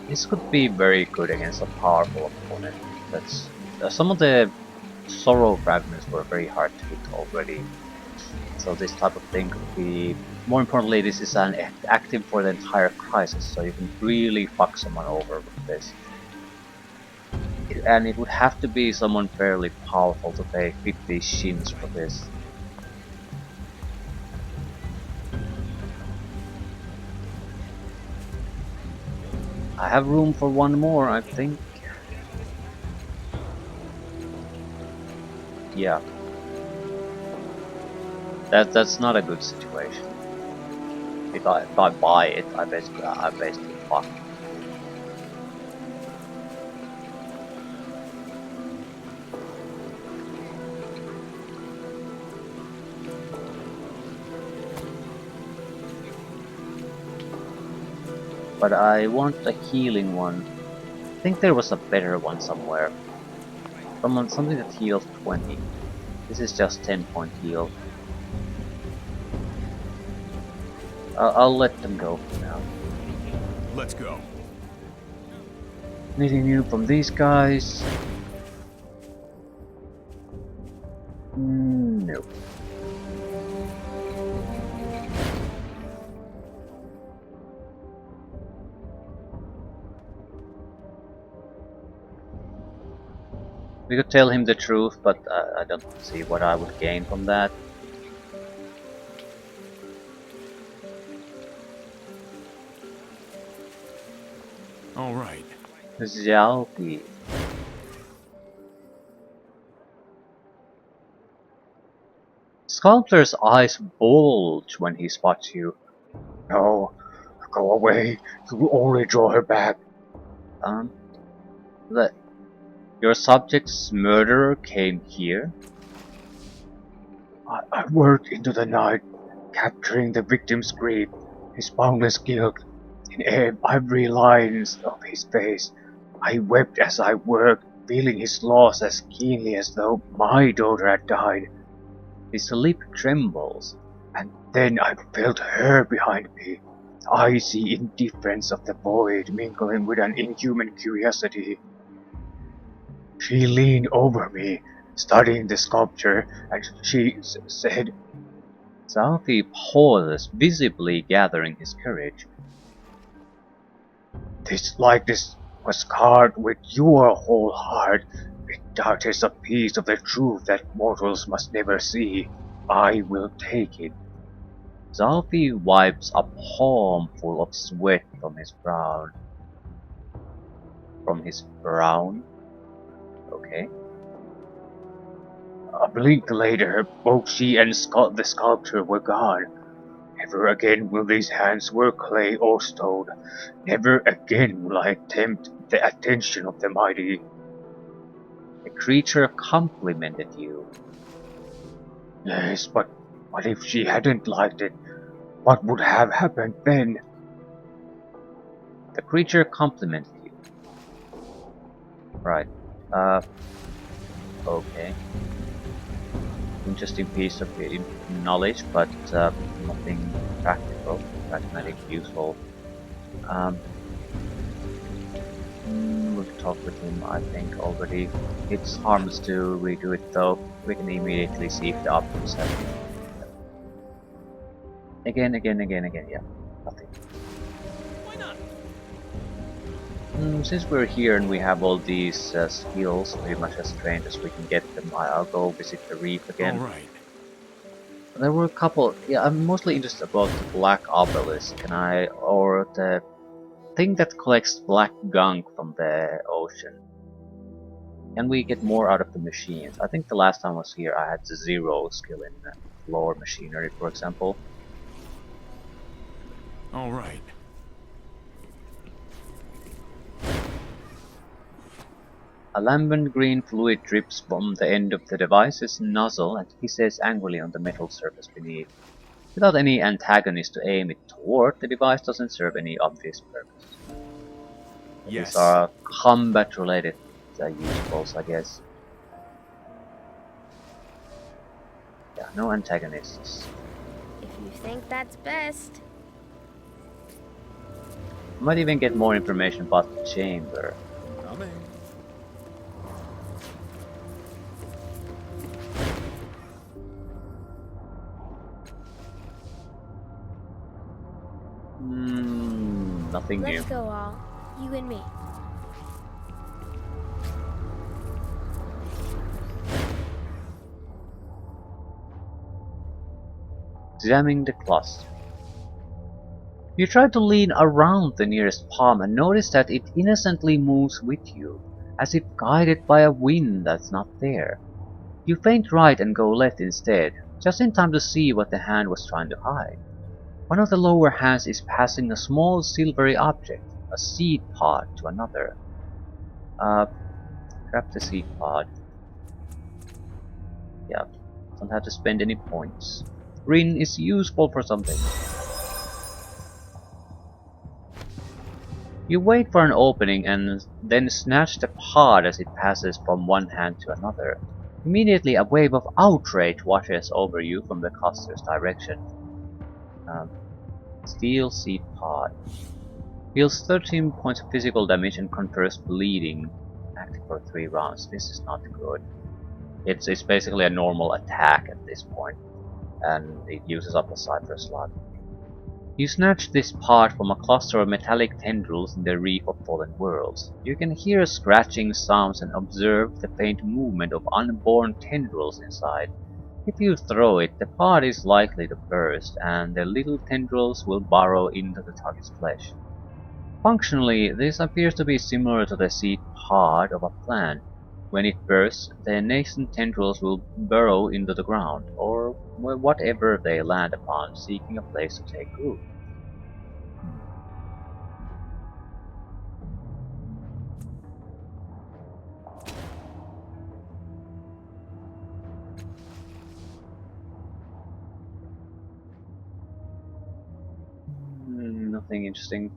This could be very good against a powerful opponent. That's some of the sorrow fragments were very hard to hit already. So this type of thing could be. More importantly, this is an active for the entire crisis, so you can really fuck someone over with this. And it would have to be someone fairly powerful to pay 50 shins for this. I have room for one more, I think. Yeah. That's not a good situation. If I buy it, I basically fuck. But I want a healing one. I think there was a better one somewhere. Something that heals 20. This is just 10-point heal. I'll let them go for now. Let's go. Anything new from these guys? No. We could tell him the truth, but I don't see what I would gain from that. All right. Xiaopi. Sculptor's eyes bulge when he spots you. No, go away. You will only draw her back. That your subject's murderer came here? I worked into the night, capturing the victim's grief, his boundless guilt. In every line of his face, I wept as I worked, feeling his loss as keenly as though my daughter had died. His lip trembles. And then I felt her behind me, the icy indifference of the void mingling with an inhuman curiosity. She leaned over me, studying the sculpture, and she said, Xiaopi pauses, visibly gathering his courage. "This likeness was carved with your whole heart. It touches a piece of the truth that mortals must never see. I will take it." Xiaopi wipes a palm full of sweat from his brow. From his brown? Okay. A blink later, both she and the sculptor were gone. Never again will these hands work clay or stone. Never again will I tempt the attention of the mighty. The creature complimented you. Yes, but what if she hadn't liked it? What would have happened then? The creature complimented you. Right. Okay. Interesting piece of knowledge, but nothing practical, pragmatic, useful. We've talked with him, I think, already. It's harmless to redo it though. We can immediately see if the options have been. Again, yeah. Nothing. Why not? Since we're here and we have all these skills, pretty much as trained as we can get them, I'll go visit the reef again. All right. There were a couple. Yeah, I'm mostly interested about the black obelisk, or the thing that collects black gunk from the ocean. Can we get more out of the machines? I think the last time I was here, I had 0 skill in floor machinery, for example. All right. A lambent green fluid drips from the end of the device's nozzle and hisses angrily on the metal surface beneath. Without any antagonist to aim it toward, the device doesn't serve any obvious purpose. Yes. These are combat-related usables, I guess. Yeah, no antagonists. If you think that's best. Might even get more information about the chamber. Coming. Nothing new. Let's go all. You and me. Examining the cluster. You try to lean around the nearest palm and notice that it innocently moves with you, as if guided by a wind that's not there. You feint right and go left instead, just in time to see what the hand was trying to hide. One of the lower hands is passing a small silvery object, a seed pod, to another. Grab the seed pod. Yeah, don't have to spend any points. Green is useful for something. You wait for an opening and then snatch the pod as it passes from one hand to another. Immediately, a wave of outrage washes over you from the caster's direction. Steel Seed Pod. Deals 13 points of physical damage and confers bleeding. Active for 3 rounds. This is not good. It's basically a normal attack at this point, and it uses up a cipher slot. You snatch this pod from a cluster of metallic tendrils in the reef of fallen worlds. You can hear scratching sounds and observe the faint movement of unborn tendrils inside. If you throw it, the pod is likely to burst, and the little tendrils will burrow into the target's flesh. Functionally, this appears to be similar to the seed pod of a plant. When it bursts, the nascent tendrils will burrow into the ground, or whatever they land upon, seeking a place to take root. Nothing interesting.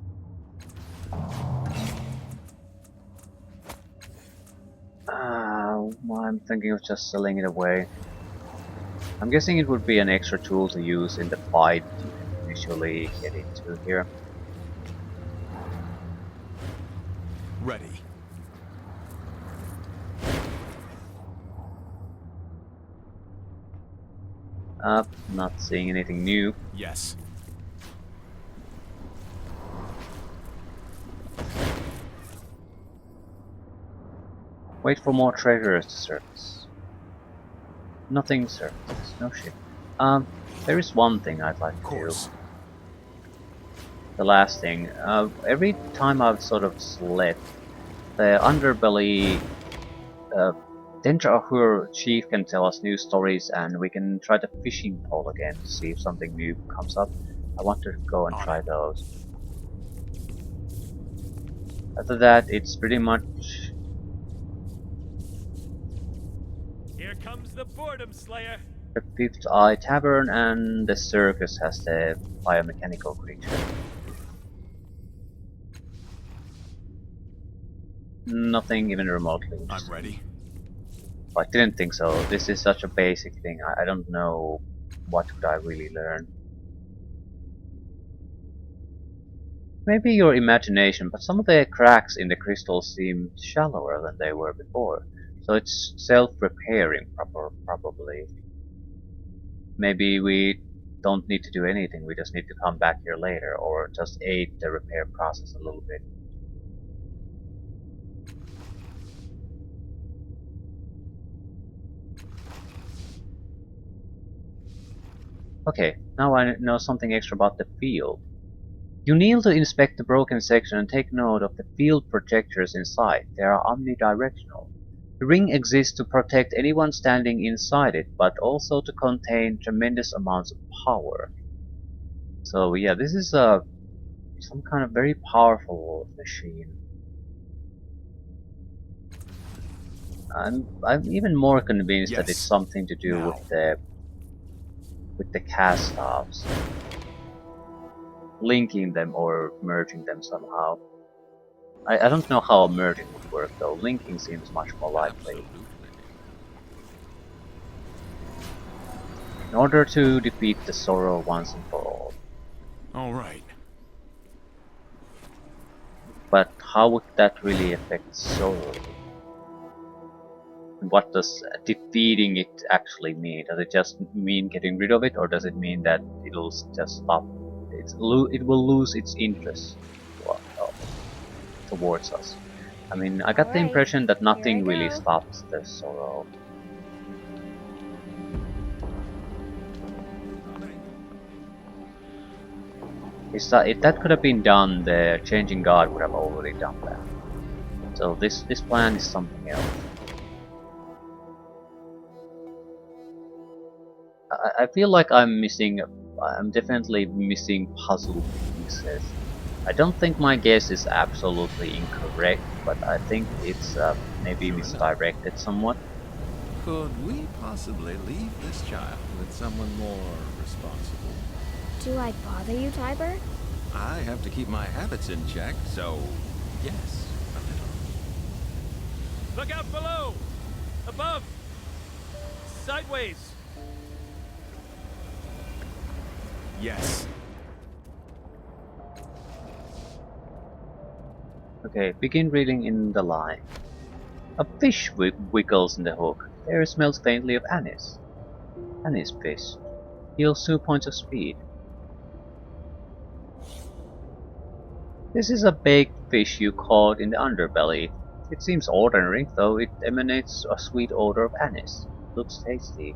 I'm thinking of just selling it away. I'm guessing it would be an extra tool to use in the fight you can initially get into here. Ready. Not seeing anything new. Yes. Wait for more treasures to surface. Nothing surfaces. No shit. There is one thing I'd like to do. The last thing. Every time I've sort of slept, the underbelly Dendrahur chief can tell us new stories, and we can try the fishing pole again to see if something new comes up. I want to go and try those. After that, it's pretty much... Here comes the Boredom Slayer. the Fifth Eye Tavern, and the circus has the biomechanical creature. Nothing even remotely interesting. I'm ready. I didn't think so. This is such a basic thing. I don't know what could I really learn. Maybe your imagination, but some of the cracks in the crystals seem shallower than they were before. So it's self-repairing, probably. Maybe we don't need to do anything, we just need to come back here later, or just aid the repair process a little bit. Okay, now I know something extra about the field. You kneel to inspect the broken section and take note of the field projectors inside. They are omnidirectional. The ring exists to protect anyone standing inside it, but also to contain tremendous amounts of power. So yeah, this is some kind of very powerful machine. I'm even more convinced that it's something to do with the cast-offs. Linking them or merging them somehow. I don't know how merging would work though. Linking seems much more likely. In order to defeat the sorrow once and for all. Alright. But how would that really affect sorrow? And what does defeating it actually mean? Does it just mean getting rid of it, or does it mean that it'll just stop? It will lose its interest towards us. I mean, I got the impression that nothing really stops the sorrow. If that could have been done, the changing god would have already done that. So this plan is something else. I feel like I'm definitely missing puzzle pieces. I don't think my guess is absolutely incorrect, but I think it's maybe misdirected somewhat. Could we possibly leave this child with someone more responsible? Do I bother you, Tiber? I have to keep my habits in check, so yes, a little. Look out below! Above! sideways. Yes. Okay, begin reading in the line. A fish wiggles in the hook. There smells faintly of anise. Anise fish. Heals 2 points of speed. This is a baked fish you caught in the underbelly. It seems ordinary, though it emanates a sweet odor of anise. Looks tasty.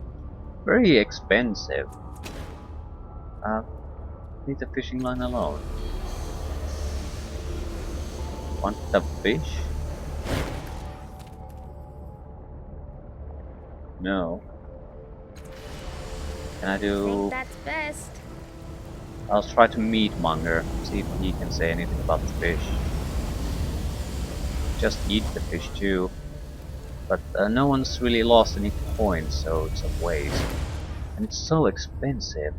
Very expensive. Leave the fishing line alone. Want the fish? No. Can I I think do... that's best. I'll try to meet Munger, see if he can say anything about the fish. Just eat the fish too. But no one's really lost any points, so it's a waste. And it's so expensive.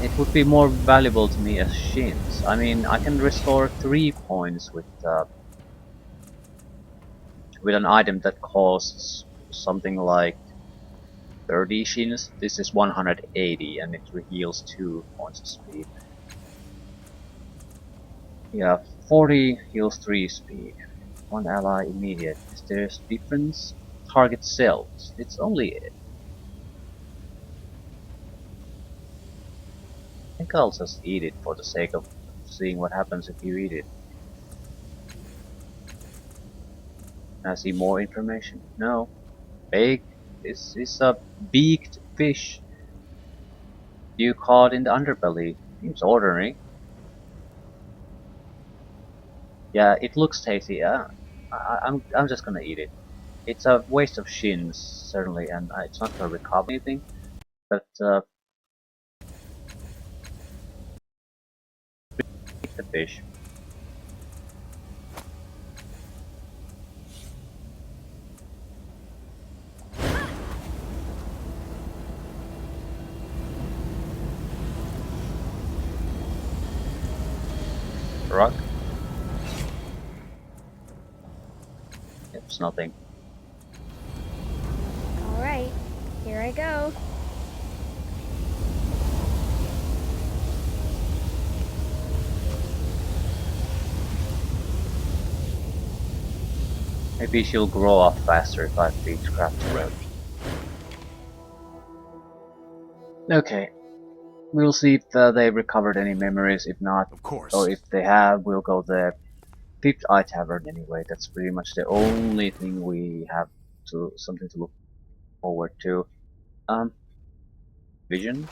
It would be more valuable to me as shins. I mean, I can restore 3 points with an item that costs something like 30 shins. This is 180 and it heals 2 points of speed. Yeah, 40 heals 3 speed. 1 ally immediate. Is there a difference? Target cells. It's only it. I think I'll just eat it for the sake of seeing what happens if you eat it. Can I see more information? No. Baked. This is a beaked fish you caught in the underbelly. Seems ordinary. Yeah, it looks tasty. I'm just gonna eat it. It's a waste of shins, certainly, and it's not gonna recover anything. But eat the fish. Rock. It's nothing. Alright, here I go. Maybe she'll grow up faster if I feed crap to her. Okay. We'll see if they've recovered any memories. If not, Of course. or if they have, we'll go the 5th Eye Tavern anyway. That's pretty much the only thing we have something to look forward to. Visions?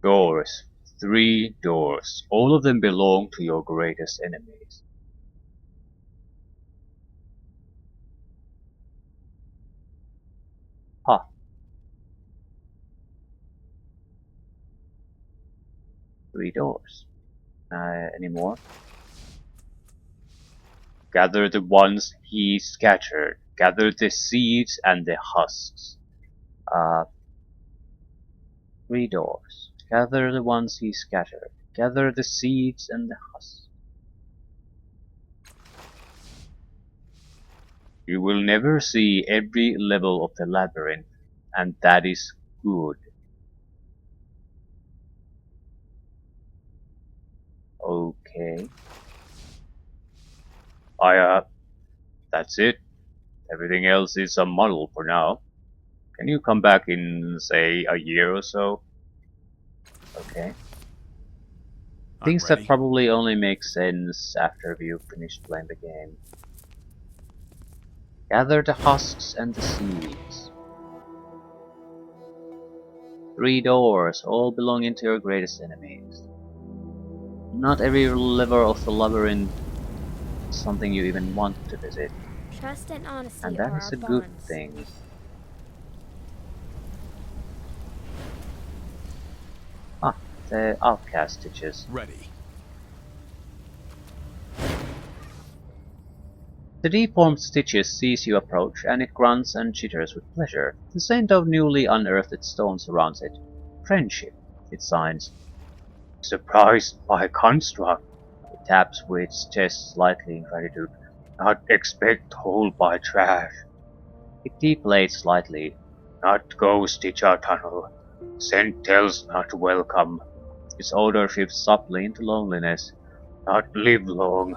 Doors. 3 doors. All of them belong to your greatest enemies. Huh. 3 doors. Any more? Gather the ones he scattered. Gather the seeds and the husks. 3 doors. Gather the ones he scattered. Gather the seeds and the husks. You will never see every level of the labyrinth, and that is good. Okay. That's it. Everything else is a muddle for now. Can you come back in, say, a year or so? Okay. I'm Things that ready. probably only make sense after you finish playing the game. Gather the husks and the seeds. 3 doors, all belonging to your greatest enemies. Not every level of the labyrinth is something you even want to visit, Trust and honesty and that are is our a good bonds. thing. Ah, the outcast stitches. Ready. The deformed Stitches sees you approach, and it grunts and chitters with pleasure. The scent of newly unearthed stone surrounds it. Friendship, it signs. Surprised by construct. It taps with its chest slightly in gratitude. Not expect hold by trash. It deflates slightly. Not go Stitcher tunnel. Scent tells not welcome. Its odor shifts softly into loneliness. Not live long.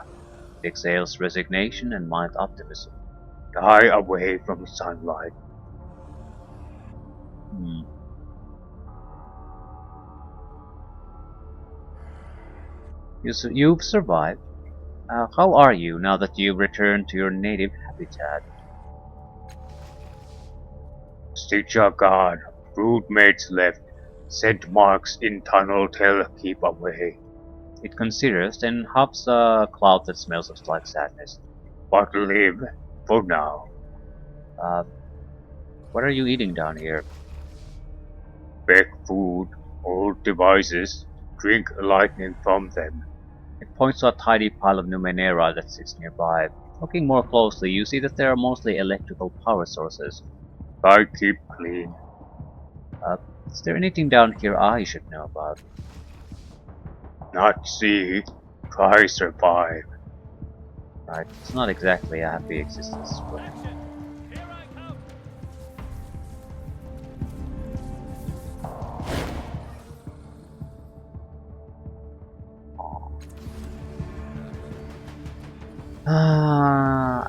It exhales resignation and mild optimism. Die away from sunlight. Hmm. You've survived. How are you now that you've returned to your native habitat? Stitcher gone. Brood mates left. Scent marks in tunnel tell keep away. It considers, then huffs a cloud that smells of like sadness. But live, for now. Uh, what are you eating down here? Beg food, old devices, drink lightning from them. It points to a tidy pile of Numenera that sits nearby. Looking more closely, you see that they are mostly electrical power sources. I keep clean. Uh, is there anything down here I should know about? Not see, try survive. Right, it's not exactly a happy existence, but Action! Here I come!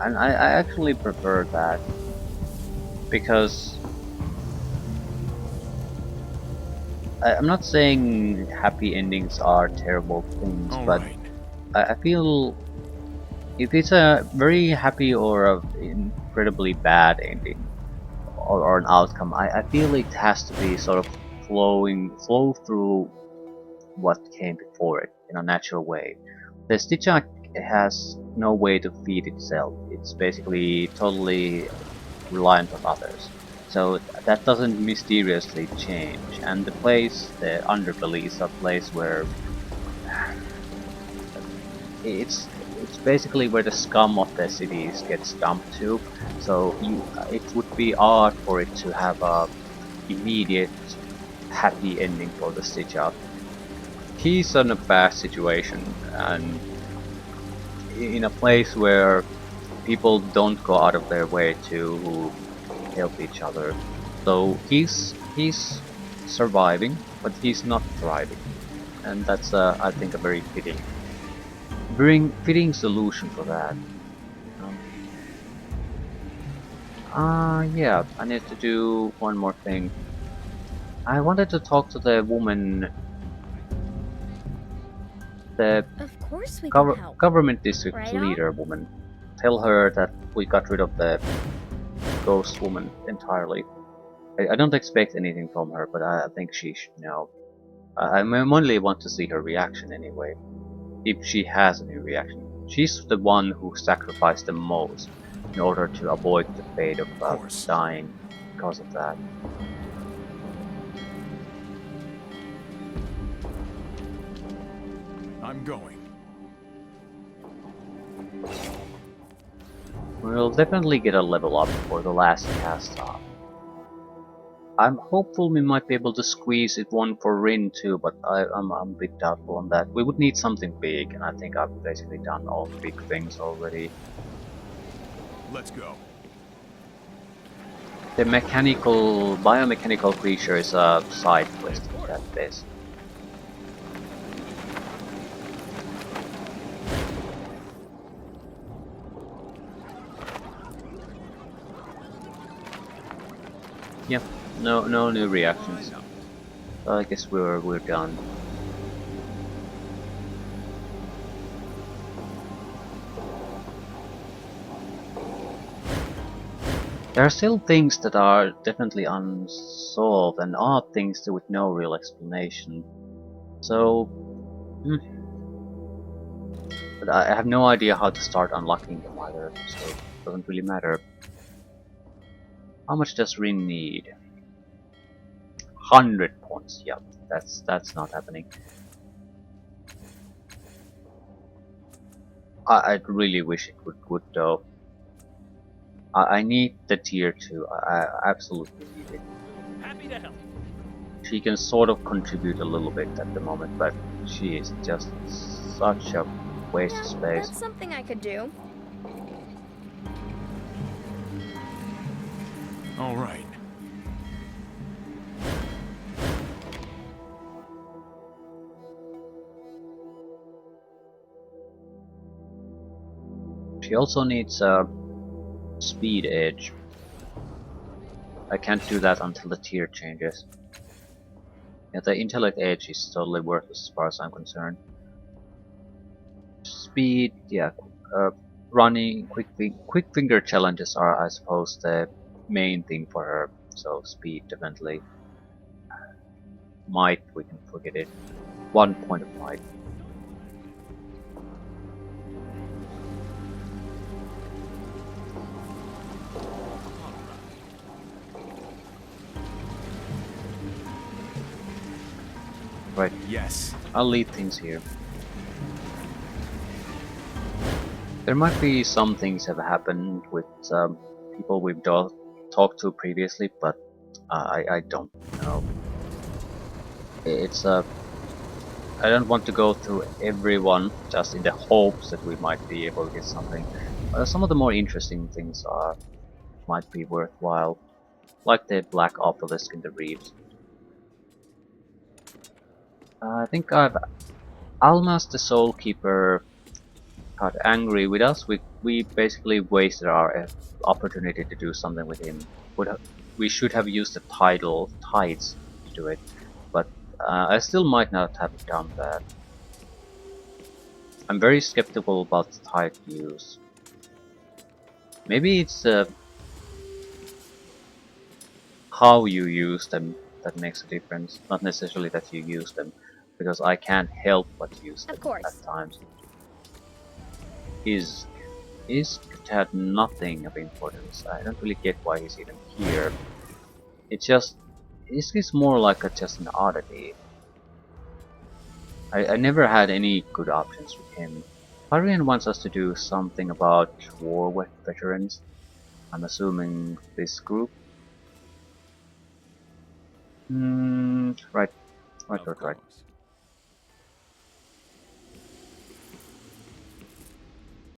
and I actually prefer that because I'm not saying happy endings are terrible things, All but right. I feel if it's a very happy or a incredibly bad ending or an outcome, I feel it has to be sort of flow through what came before it in a natural way. The Stitcher has no way to feed itself. It's basically totally reliant on others. So that doesn't mysteriously change. And the place, the underbelly, is a place where it's basically where the scum of the cities gets dumped to. So it would be odd for it to have a immediate happy ending for the Stitcher. He's in a bad situation and in a place where people don't go out of their way to help each other. So he's surviving, but he's not thriving, and that's I think a very fitting solution for that. Yeah, I need to do one more thing. I wanted to talk to the woman, the Of course we can help. government district Right on? leader woman. Tell her that we got rid of the ghost woman entirely. I don't expect anything from her, but I think she should know. I only want to see her reaction anyway, if she has any reaction. She's the one who sacrificed the most in order to avoid the fate of Course. dying because of that. I'm going. We'll definitely get a level up for the last cast off. I'm hopeful we might be able to squeeze it one for Rin too, but I'm a bit doubtful on that. We would need something big, and I think I've basically done all the big things already. Let's go. The biomechanical creature is a side quest in that base. Yep, no new reactions. I guess we're done. There are still things that are definitely unsolved and odd things with no real explanation. So, but I have no idea how to start unlocking them either, so it doesn't really matter. How much does Rin need? 100 points. Yep, that's not happening. I really wish it would though. I need the tier 2. I absolutely need it. Happy to help. She can sort of contribute a little bit at the moment, but she is just such a waste Yeah, of space. that's something I could do. All right. She also needs a speed edge. I can't do that until the tier changes. Yeah, the intellect edge is totally worthless as far as I'm concerned. Speed, yeah, running, quick finger challenges are, I suppose, the main thing for her. So speed definitely. Might, we can forget it. 1 point of might. Right, Yes. I'll lead things here. There might be some things have happened with people we've talked to previously, but I don't know. It's I don't want to go through everyone just in the hopes that we might be able to get something. Some of the more interesting things might be worthwhile, like the black obelisk in the reefs. I think Almas the Soul Keeper got angry with us. We basically wasted our opportunity to do something with him. We should have used the tides to do it, but I still might not have done that. I'm very skeptical about the tide use. Maybe it's how you use them that makes a difference, not necessarily that you use them, because I can't help but use Of them course. at times. His had nothing of importance. I don't really get why he's even here. It's just is more like just an oddity. I never had any good options with him. Parian wants us to do something about war veterans. I'm assuming this group. Right, Of right. course.